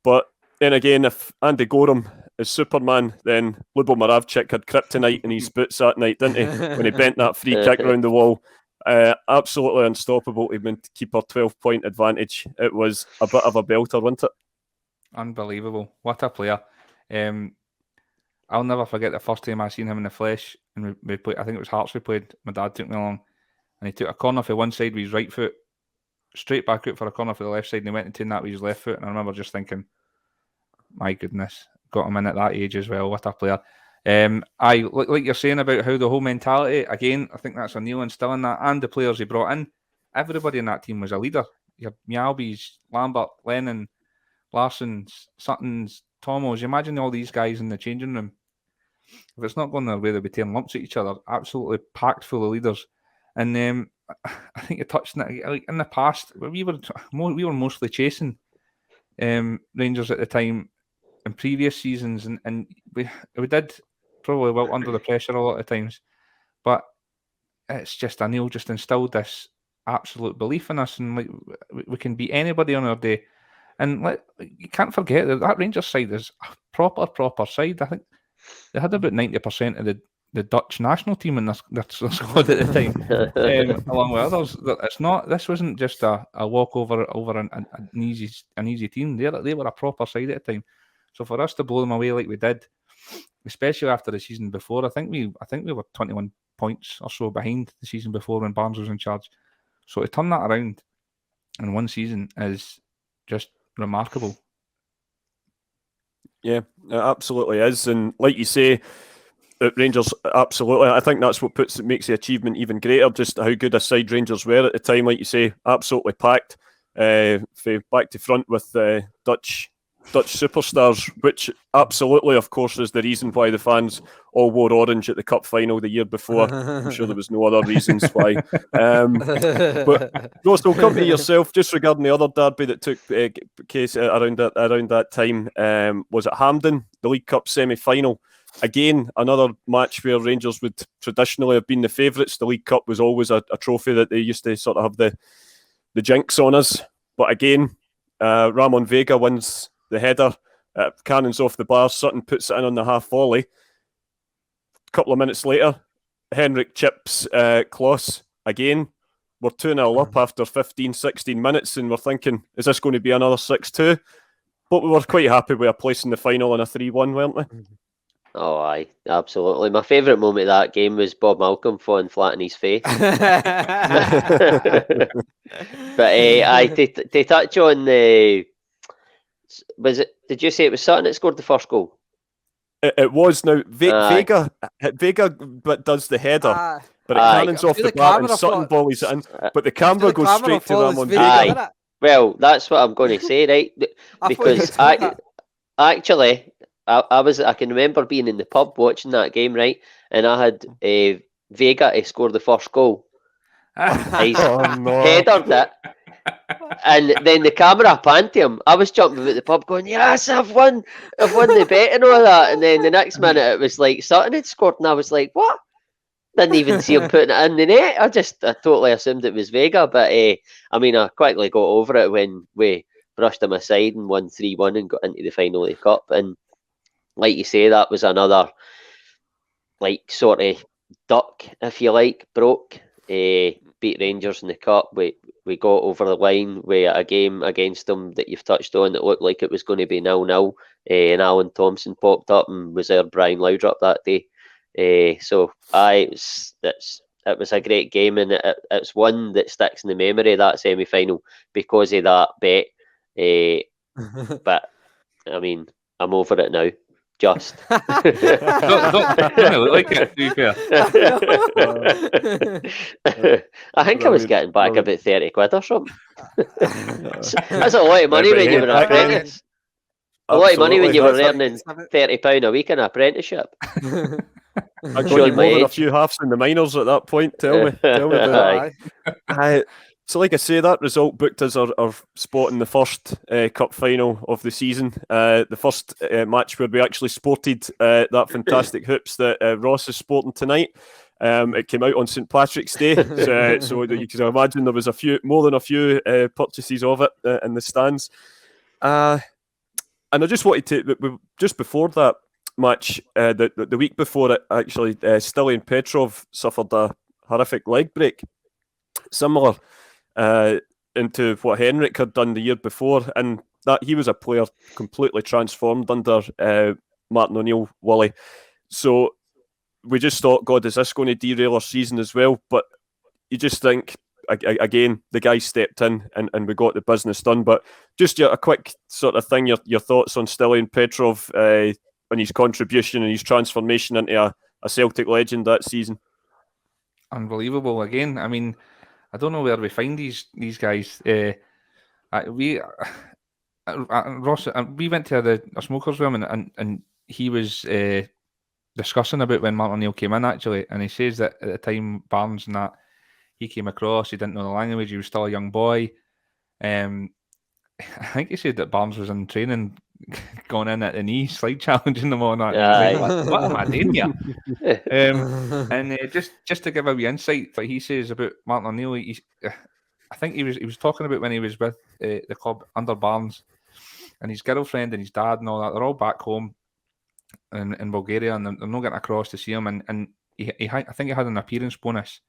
But then again, if Andy Gorham is Superman, then Lubo Moravcik had kryptonite in his boots that night, didn't he? When he bent that free kick around the wall. Absolutely unstoppable to keep our 12-point advantage. It was a bit of a belter, wasn't it? Unbelievable. What a player. I'll never forget the first time I seen him in the flesh. And we played, I think it was Hearts we played. My dad took me along, and he took a corner for one side with his right foot, straight back out for a corner for the left side, and he went and taken that with his left foot. And I remember just thinking, my goodness, got him in at that age as well. What a player. Like you're saying about how the whole mentality, again, I think that's O'Neill instilling that, and the players he brought in. Everybody in that team was a leader. You had Mialbys, Lambert, Lennon, Larson's, Sutton's, Tomo's. You imagine all these guys in the changing room. If it's not going their way, they'll be tearing lumps at each other. Absolutely packed full of leaders. And I think you touched on it. Like in the past, we were mostly chasing Rangers at the time in previous seasons, and we did probably well under the pressure a lot of times. But it's just Neil just instilled this absolute belief in us, and like we can beat anybody on our day. And you can't forget that Rangers side is a proper side. I think they had about 90% of the Dutch national team in their squad at the time, along with others. This wasn't just a walkover over an easy team. They were a proper side at the time. So for us to blow them away like we did, especially after the season before, I think we were 21 points or so behind the season before when Barnes was in charge. So to turn that around in one season is just remarkable. Yeah, it absolutely is. And like you say, Rangers, absolutely. I think that's what makes the achievement even greater, just how good a side Rangers were at the time. Like you say, absolutely packed, back to front with Dutch superstars, which absolutely, of course, is the reason why the fans all wore orange at the cup final the year before. I'm sure there was no other reasons why. But Ross, we'll come to yourself just regarding the other derby that took place around that time. Was at Hampden, the League Cup semi-final. Again, another match where Rangers would traditionally have been the favourites. The League Cup was always a trophy that they used to sort of have the jinx on us. But again, Ramon Vega wins the header, cannons off the bar, Sutton puts it in on the half volley. A couple of minutes later, Henrik chips Kloss again. We're 2-0 up after 15, 16 minutes, and we're thinking, is this going to be another 6-2? But we were quite happy with a place in the final on a 3-1, weren't we? Oh, aye, absolutely. My favourite moment of that game was Bob Malcolm falling flat in his face. But to touch on the... Did you say it was Sutton that scored the first goal? It was. Now, Vega does the header, but it cannons off the bar and Sutton volleys it in. But the camera goes straight to Ramon Vega. Well, that's what I'm going to say, right? Because actually, I can remember being in the pub watching that game, right? And I had Vega to score the first goal. He's headered it. And then the camera panned to him. I was jumping about the pub going, yes, I've won the bet and all that. And then the next minute it was like Sutton had scored and I was like, what? Didn't even see him putting it in the net. I totally assumed it was Vega. But I quickly got over it when we brushed him aside and won 3-1 and got into the final of the cup. And like you say, that was another like sort of duck, if you like, broke. Beat Rangers in the cup. We got over the line with a game against them that you've touched on that looked like it was going to be 0-0. And Alan Thompson popped up and was there Brian Laudrup that day. It was a great game, and it's one that sticks in the memory, that semi-final, because of that bet. But I mean, I'm over it now. Just don't look like it, to be fair. I think I was getting back about 30 quid or something. That's a lot of money when you were an apprentice. A lot of money when you were earning £30 a week in an apprenticeship. I got you more than a few halves in the minors at that point. Tell me about that. So, like I say, that result booked us our spot in the first cup final of the season. The first match where we actually sported that fantastic hoops that Ross is sporting tonight. It came out on St Patrick's Day, so you can imagine there was more than a few purchases of it in the stands. And I just wanted to, just before that match, the week before it, actually, Stilly and Petrov suffered a horrific leg break, similar into what Henrik had done the year before, and that he was a player completely transformed under Martin O'Neill, Wally. So we just thought, God, is this going to derail our season as well? But you just think, again, the guy stepped in and we got the business done. But just a quick sort of thing, your thoughts on Stilly and Petrov, on his contribution and his transformation into a Celtic legend that season. Unbelievable. Again, I mean, I don't know where we find these guys. Ross, we went to a smokers room and he was discussing about when Martin O'Neill came in actually, and he says that at the time Barnes and that he came across, he didn't know the language, he was still a young boy. I think he said that Barnes was in training, going in at the knee, slide challenging them on that. And he's like, what am I doing here? And just to give a wee insight, that he says about Martin O'Neill, I think he was talking about when he was with the club under Barnes, and his girlfriend and his dad and all that. They're all back home in Bulgaria, and they're not getting across to see him. And I think he had an appearance bonus.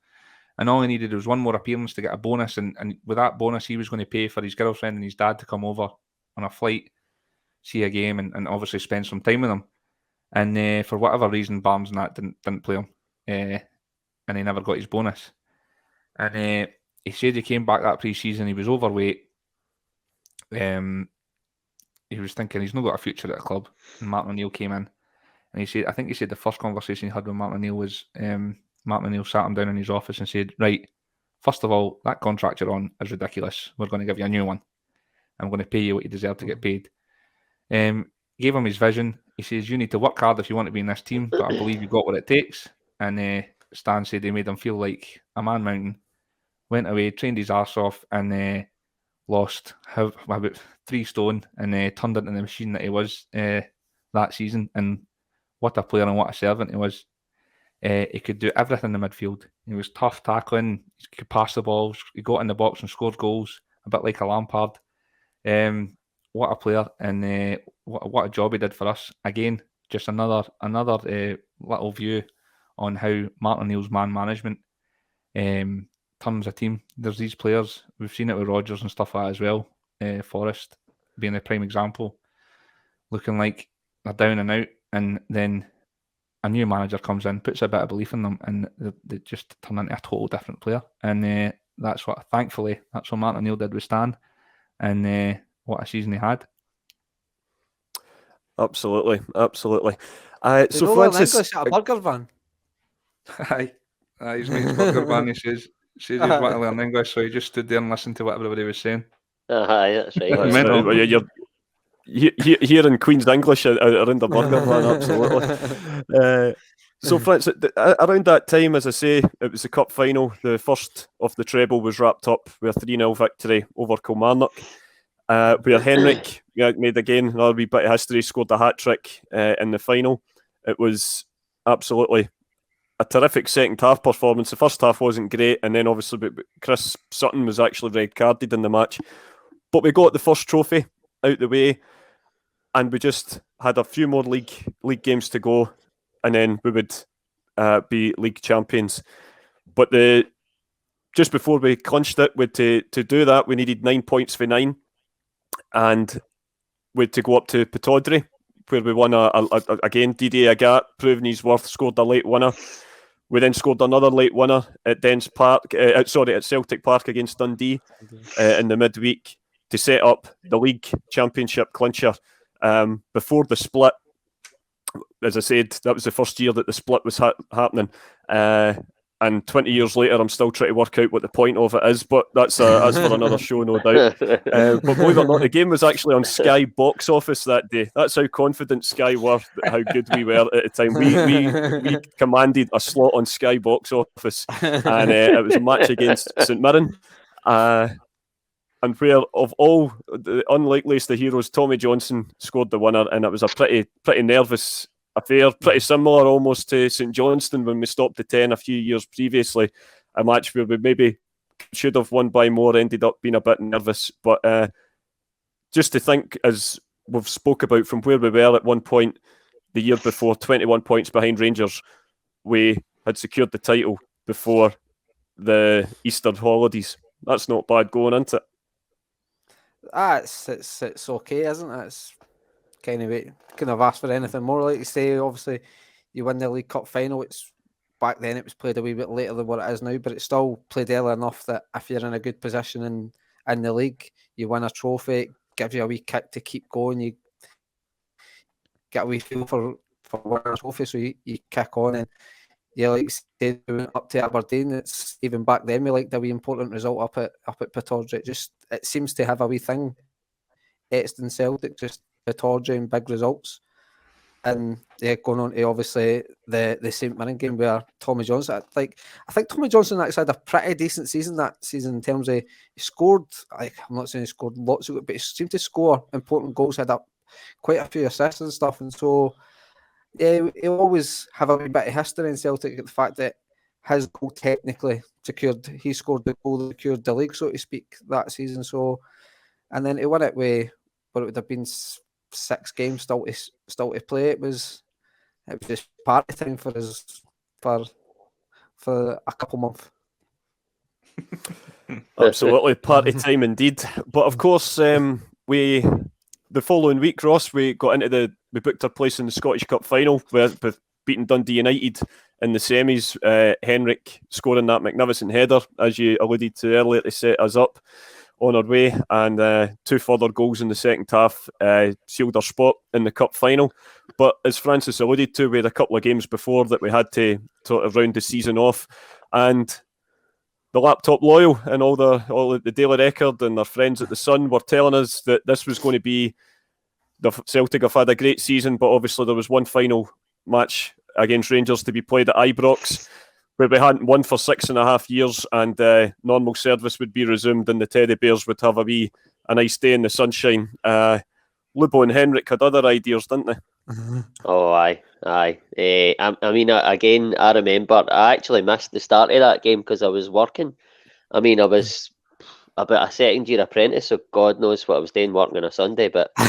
And all he needed was one more appearance to get a bonus. And with that bonus, he was going to pay for his girlfriend and his dad to come over on a flight, see a game, and obviously spend some time with them. And for whatever reason, Barnes and that didn't play him. And he never got his bonus. And he said he came back that pre-season, he was overweight. He was thinking he's not got a future at the club. And Martin O'Neill came in. And I think he said the first conversation he had with Martin O'Neill was... Martin O'Neill sat him down in his office and said, right, first of all, that contract you're on is ridiculous. We're going to give you a new one. I'm going to pay you what you deserve to get paid. Gave him his vision. He says, you need to work hard if you want to be in this team, but I believe you got what it takes. And Stan said he made him feel like a man mountain. Went away, trained his arse off, and lost about 3 stone and turned into the machine that he was that season. And what a player and what a servant he was. He could do everything in the midfield. He was tough tackling. He could pass the balls. He got in the box and scored goals, a bit like a Lampard. What a player, and what a job he did for us. Again, just another little view on how Martin O'Neill's man management turns a team. There's these players. We've seen it with Rodgers and stuff like that as well. Forrest being a prime example, looking like they're down and out, and then a new manager comes in, puts a bit of belief in them, and they just turn into a total different player. And thankfully, that's what Martin O'Neill did with Stan, and what a season he had. Absolutely. So Francis, English at a burger van. Aye, he's made his burger van. He says he wanted to learn English, so he just stood there and listened to what everybody was saying. Aye, that's right. You're hearing Queen's English around the burger van, absolutely. So, Francis, around that time, as I say, it was the cup final. The first of the treble was wrapped up with a 3-0 victory over Kilmarnock, where Henrik made again another wee bit of history, scored a hat-trick in the final. It was absolutely a terrific second half performance. The first half wasn't great, and then obviously Chris Sutton was actually red carded in the match. But we got the first trophy out the way, and we just had a few more league games to go, and then we would be league champions. But just before we clinched it, to do that, we needed 9 points for 9, and we had to go up to Pittodrie, where we won again. Didier Agat, proving his worth, scored a late winner. We then scored another late winner at at Celtic Park against Dundee in the midweek to set up the league championship clincher. Before the split, as I said, that was the first year that the split was happening. And 20 years later, I'm still trying to work out what the point of it is, but that's for another show, no doubt. But believe it or not, the game was actually on Sky Box Office that day. That's how confident Sky were, how good we were at the time. We commanded a slot on Sky Box Office, and it was a match against St Mirren. And where, of all the unlikeliest of heroes, Tommy Johnson scored the winner, and it was a pretty nervous affair, pretty similar almost to St Johnstone when we stopped to 10 a few years previously. A match where we maybe should have won by more, ended up being a bit nervous. But just to think, as we've spoke about, from where we were at one point the year before, 21 points behind Rangers, we had secured the title before the Easter holidays. That's not bad going, isn't it? It's okay, isn't it? It's kind of asked for anything more. Like you say, obviously you win the League Cup final. It's back then it was played a wee bit later than what it is now, but it's still played early enough that if you're in a good position in the league, you win a trophy, it gives you a wee kick to keep going. You get a wee feel for winning a trophy, so you kick on. And yeah, like you said, we went up to Aberdeen. It's even back then we liked a wee important result up at Petrov. It seems to have a wee thing Exton Celtic, just Petrov and big results. And going on to obviously the St Mirren game where Tommy Johnson, I think Tommy Johnson actually had a pretty decent season that season in terms of he scored, I'm not saying he scored lots of it, but he seemed to score important goals, had quite a few assists and stuff. And so, yeah, he'll always have a wee bit of history in Celtic, the fact that his goal technically he scored the goal that secured the league, so to speak, that season. So, and then he won it with what it would have been 6 games still to play. It was just party time for us for a couple months. Absolutely, party time indeed. But of course, the following week, Ross, we booked our place in the Scottish Cup final with beating Dundee United in the semis. Henrik scoring that magnificent header, as you alluded to earlier, to set us up on our way, and 2 further goals in the second half sealed our spot in the cup final. But as Francis alluded to, we had a couple of games before that we had to sort of round the season off, and the laptop loyal and all the Daily Record and their friends at the Sun were telling us that this was going to be the Celtic have had a great season, but obviously there was one final match against Rangers to be played at Ibrox, where we hadn't won for 6.5 years, and normal service would be resumed and the Teddy Bears would have a nice day in the sunshine. Lubo and Henrik had other ideas, didn't they? Oh, aye. I mean, I remember I actually missed the start of that game because I was working. I mean, I was about a second-year apprentice, so God knows what I was doing working on a Sunday, but I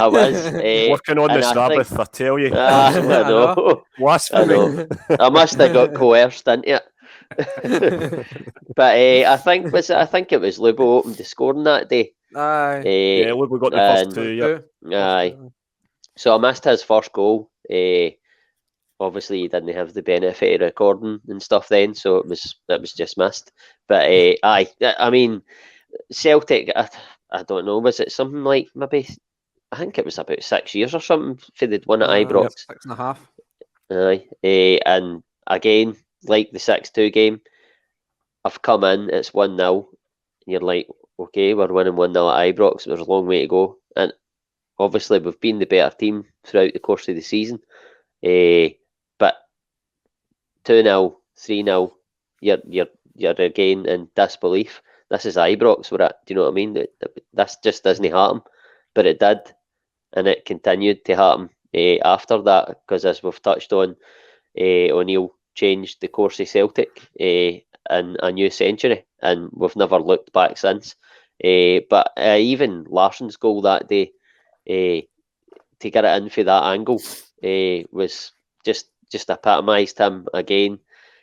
was. Working on the Sabbath, I tell you. I know. Blasphemy. I must have got coerced into it. But I think it was Lubo opened the scoring that day. Aye. Yeah, Lubo got the first 2. Yeah. Aye. So I missed his first goal. Obviously, he didn't have the benefit of recording and stuff then, so it was just missed. But aye, I mean, Celtic, I don't know, was it something like maybe, I think it was about 6 years or something for they'd won at Ibrox. 6.5. Aye, and again, like the 6-2 game, I've come in, it's 1-0, and you're like, okay, we're winning 1-0 at Ibrox, there's a long way to go. And obviously, we've been the better team throughout the course of the season. But 2-0, 3-0, you're again in disbelief. This is Ibrox we're at. Do you know what I mean? This just doesn't happen, but it did, and it continued to happen after that, because as we've touched on, O'Neill changed the course of Celtic in a new century, and we've never looked back since. But even Larsson's goal that day, to get it in for that angle, was just epitomised him again.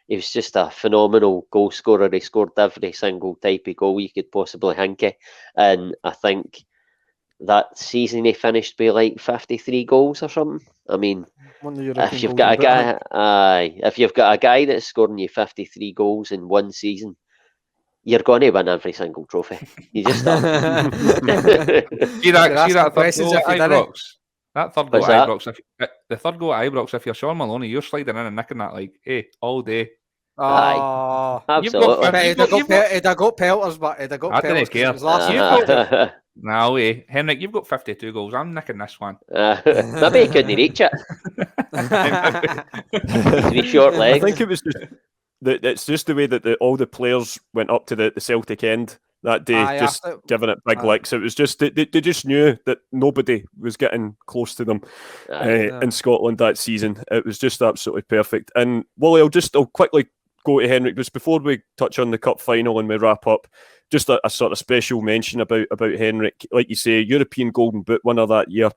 He was just a phenomenal goal scorer. He scored every single type of goal you could possibly think of. And I think that season he finished with like 53 goals or something. I mean, if you've got a guy that's scoring you 53 goals in one season, you're going to win every single trophy. You just are. See that third goal at Ibrox? That third goal at Ibrox, the third goal at Ibrox, if you're Sean Maloney, you're sliding in and nicking that like, hey, all day. Aye, absolutely. He'd have got pelters, but he'd have got pelters. I didn't care. No way. Henrik, you've got 52 goals. I'm nicking this one. Maybe he couldn't reach it. Three short legs. I think it was just it's just the way that all the players went up to the Celtic end that day, just giving it big licks. It was just they just knew that nobody was getting close to them in Scotland that season. It was just absolutely perfect. And Wally, I'll quickly go to Henrik just before we touch on the cup final and we wrap up. Just a sort of special mention about Henrik, like you say, European Golden Boot winner that year.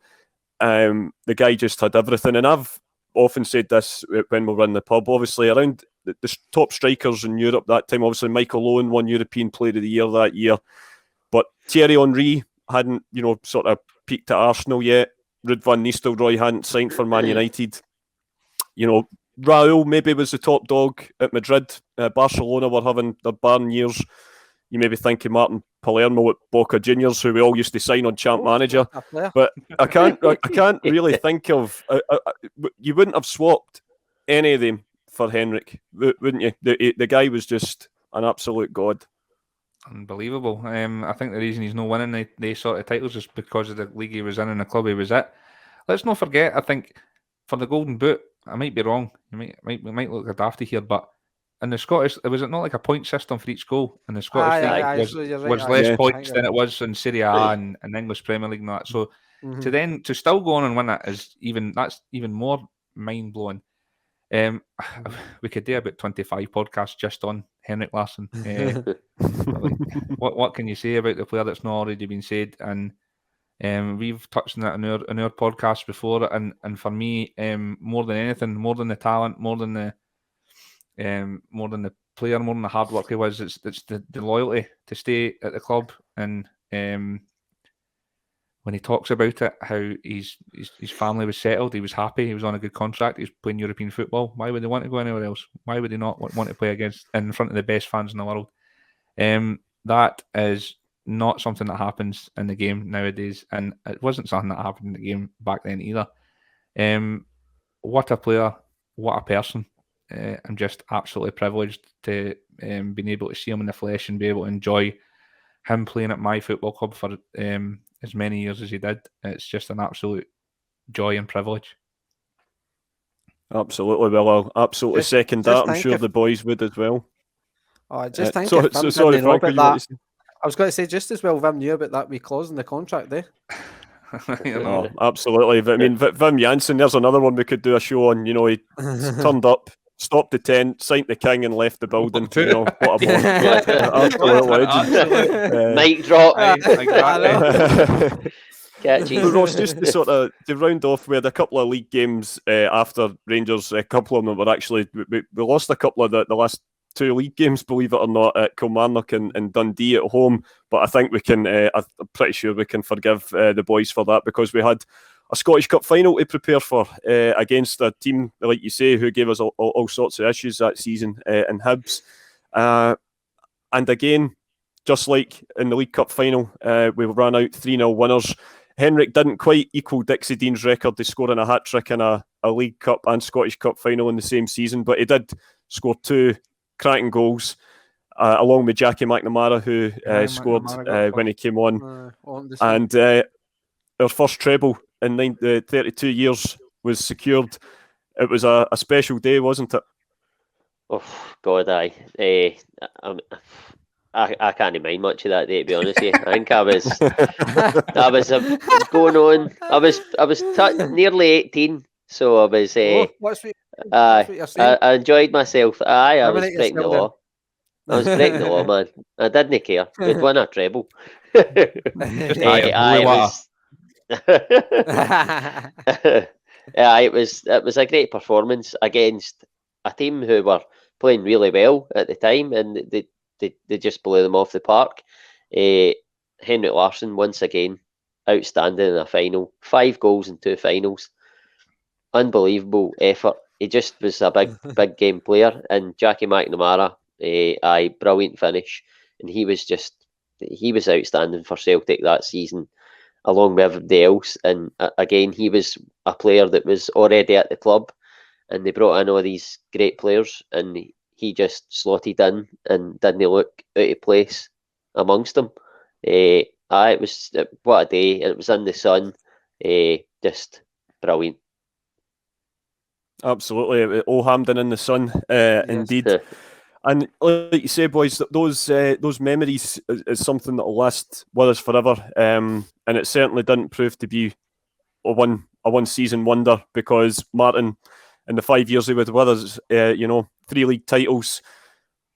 The guy just had everything, and I've often said this when we run the pub. Obviously, around the top strikers in Europe that time, obviously Michael Owen won European Player of the Year that year, but Thierry Henry hadn't, sort of peaked at Arsenal yet. Ruud van Nistelrooy hadn't signed for Man United. Raul maybe was the top dog at Madrid. Barcelona were having their barn years. You may be thinking Martin Palermo at Boca Juniors, who we all used to sign on Champ Manager. But I can't really think of. You wouldn't have swapped any of them for Henrik, wouldn't you? The guy was just an absolute god. unbelievable. I think the reason he's not winning the sort of titles is because of the league he was in and the club he was at. Let's not forget, I think, for the Golden Boot, I might be wrong. We might look a dafty here, but in the Scottish, was it not like a point system for each goal? In the Scottish league, so you're right, was less yeah. points than it was in Serie A and English Premier League and that. So to still go on and win that is that's even more mind blowing. We could do about 25 podcasts just on Henrik Larsson. What can you say about the player that's not already been said? And we've touched on that in our podcast before. And for me, more than anything, more than the talent, more than the player, more than the hard work he was, it's the loyalty to stay at the club. And when he talks about it, how his family was settled, he was happy, he was on a good contract, he was playing European football. Why would he want to go anywhere else? Why would he not want to play in front of the best fans in the world? That is not something that happens in the game nowadays, and it wasn't something that happened in the game back then either. What a player, what a person. I'm just absolutely privileged to being able to see him in the flesh and be able to enjoy him playing at my football club for as many years as he did. It's just an absolute joy and privilege. Absolutely. Well, I'll absolutely second that. I'm sure the boys would as well. I just think sorry, Frank, about that. I was going to say, just as well, Vim knew about that wee clause in the contract there. Oh, absolutely. I mean, Vim Janssen, there's another one we could do a show on. You know, he turned up, stopped the tent, signed the king, and left the building. You know, what a boss. Absolute legend. Mic drop. But Ross, just to sort of to round off, we had a couple of league games after Rangers. A couple of them were actually we lost a couple of the last two league games, believe it or not, at Kilmarnock and Dundee at home. But I think we can. I'm pretty sure we can forgive the boys for that, because we had a Scottish Cup final to prepare for against a team, like you say, who gave us all sorts of issues that season in Hibs. And again, just like in the League Cup final, we ran out 3-0 winners. Henrik didn't quite equal Dixie Dean's record of scoring a hat-trick in a League Cup and Scottish Cup final in the same season, but he did score two cracking goals, along with Jackie McNamara, who scored when he came on. And our first treble in 32 years was secured. It was a special day, wasn't it? Oh, God, I can't mind much of that day, to be honest with you. I think I was going on. I was nearly 18, so I was. I enjoyed myself. I was breaking the law. I was breaking the law, man. I didn't care. We'd won a treble. It was a great performance against a team who were playing really well at the time, and they just blew them off the park. Henrik Larsson, once again, outstanding in a final. 5 goals in 2 finals. Unbelievable effort. He just was a big game player. And Jackie McNamara, brilliant finish. And he was outstanding for Celtic that season, along with everybody else. And again, he was a player that was already at the club, and they brought in all these great players, and he just slotted in and didn't look out of place amongst them. It was what a day, and it was in the sun. Just brilliant. Absolutely, Hampden in the sun, yes. Indeed. And like you say, boys, those memories is something that will last with us forever. And it certainly didn't prove to be a one season wonder, because Martin, in the 5 years he was with us, 3 league titles,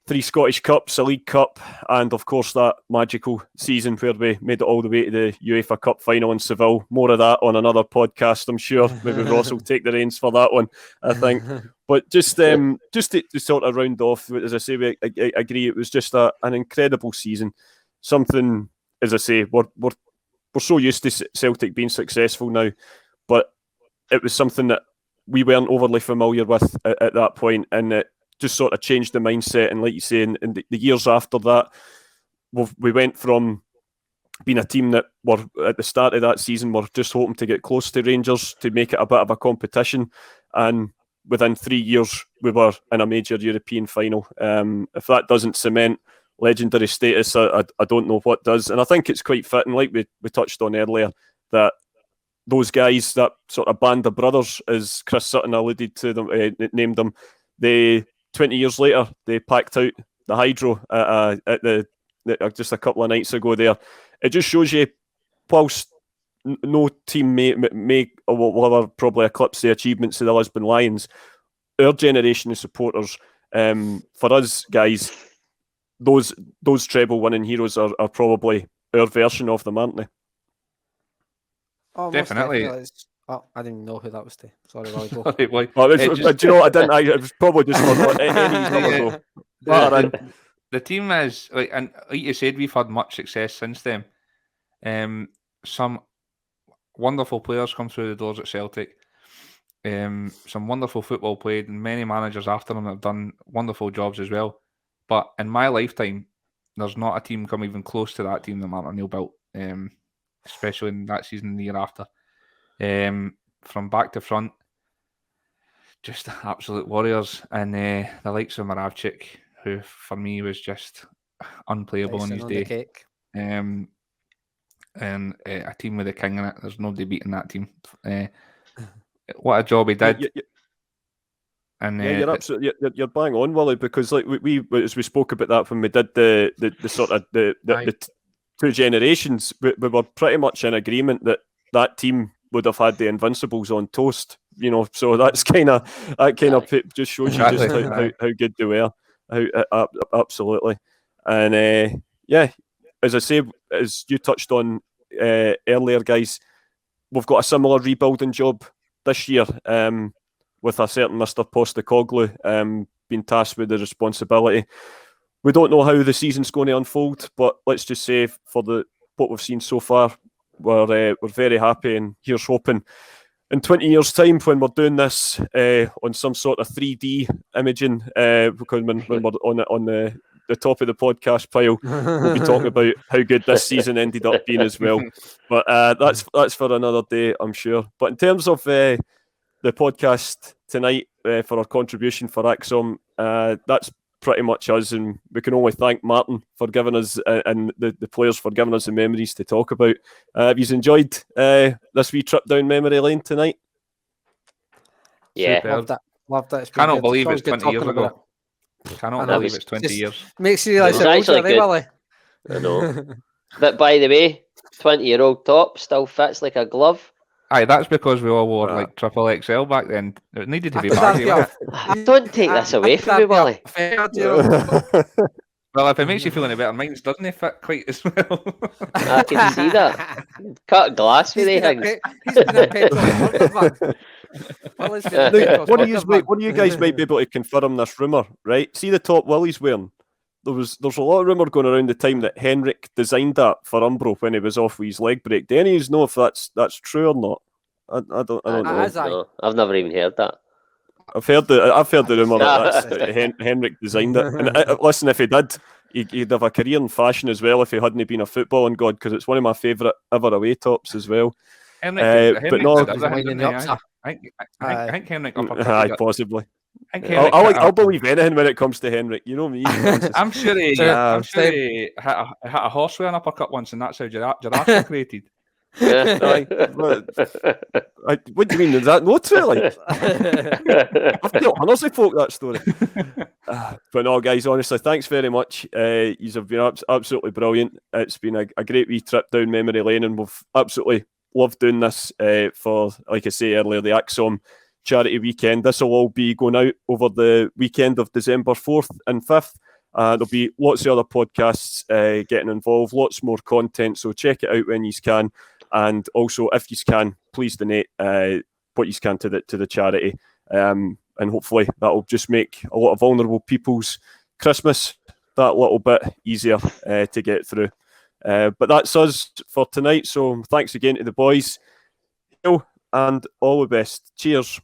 3 Scottish Cups, a League Cup, and of course that magical season where we made it all the way to the UEFA Cup final in Seville. More of that on another podcast, I'm sure. Maybe Ross will take the reins for that one, I think. But just to sort of round off, as I say, I agree, it was just an incredible season. Something, as I say, we're so used to Celtic being successful now, but it was something that we weren't overly familiar with at that point, and it just sort of changed the mindset. And like you say, in the years after that, we went from being a team that were at the start of that season were just hoping to get close to Rangers to make it a bit of a competition, and within 3 years we were in a major European final. If that doesn't cement legendary status, I don't know what does. And I think it's quite fitting, like we touched on earlier, that those guys, that sort of band of brothers, as Chris Sutton alluded to them, named them, 20 years later, they packed out the Hydro at the just a couple of nights ago there. It just shows you, whilst no team may or will ever probably eclipse the achievements of the Lisbon Lions, our generation of supporters, for us guys, those treble winning heroes are probably our version of them, aren't they? Oh, Definitely. I didn't even know who that was. Sorry, Wally, go. Do you know what? I didn't. It was probably just the team is like, and like you said, we've had much success since then. Some wonderful players come through the doors at Celtic. Some wonderful football played, and many managers after them have done wonderful jobs as well. But in my lifetime, there's not a team come even close to that team that Martin O'Neill built, especially in that season and the year after. From back to front, just absolute warriors, and the likes of Moravchik, who for me was just unplayable in his day. And a team with a king in it. There's nobody beating that team. What a job he did. And you're absolutely you're bang on, Willie, because like we as we spoke about that when we did the sort of the two generations, we were pretty much in agreement that team would have had the Invincibles on toast, you know. So that just just shows you just how good they were. Absolutely. And as I say, as you touched on earlier, guys, we've got a similar rebuilding job this year, with a certain Mr. Postecoglou being tasked with the responsibility. We don't know how the season's going to unfold, but let's just say for what we've seen so far, we're very happy, and here's hoping in 20 years' time when we're doing this on some sort of 3D imaging, because when we're on the top of the podcast pile, we'll be talking about how good this season ended up being as well. But that's for another day, I'm sure. But in terms of the podcast tonight, for our contribution for Acsom, that's pretty much us, and we can only thank Martin for giving us and the players for giving us the memories to talk about. Have you enjoyed this wee trip down memory lane tonight? Yeah, loved that. Cannot believe it's 20 years ago. Cannot believe it's 20 years. Makes you realise how old you are, Willie. I know. But by the way, 20-year-old top still fits like a glove. Aye, that's because we all wore like triple XL back then. It needed to be baggy. Don't take this away from me, Willie. Well, if it makes you feel any better, mine doesn't fit quite as well. I can see that. Cut glass with things. He's been a Petrov. One of you guys might be able to confirm this rumour, right? See the top Willie's wearing? There's a lot of rumour going around the time that Henrik designed that for Umbro when he was off with his leg break. Do any of you know if that's true or not? I don't know. No, I've never even heard that. I've heard the rumour that Henrik designed it. And listen, if he did, he'd have a career in fashion as well if he hadn't been a footballing god, because it's one of my favourite ever away tops as well. Henrik, but no, I think Henrik uppercut. Possibly. I'll believe anything when it comes to Henrik. You know me. I'm sure he hit a horse with an uppercut once, and that's how Giraffe were created. What do you mean? Is that not true? Like, I've got hundreds of folk that story. But no, guys, honestly, thanks very much. You have been absolutely brilliant. It's been a great wee trip down memory lane, and we've absolutely loved doing this for, like I say earlier, the Acsom charity weekend. This will all be going out over the weekend of December 4th and 5th. There'll be lots of other podcasts getting involved, lots more content, so check it out when you can. And also, if you can, please donate what you can to the charity. And hopefully that'll just make a lot of vulnerable people's Christmas that little bit easier to get through. But that's us for tonight. So thanks again to the boys. And all the best. Cheers.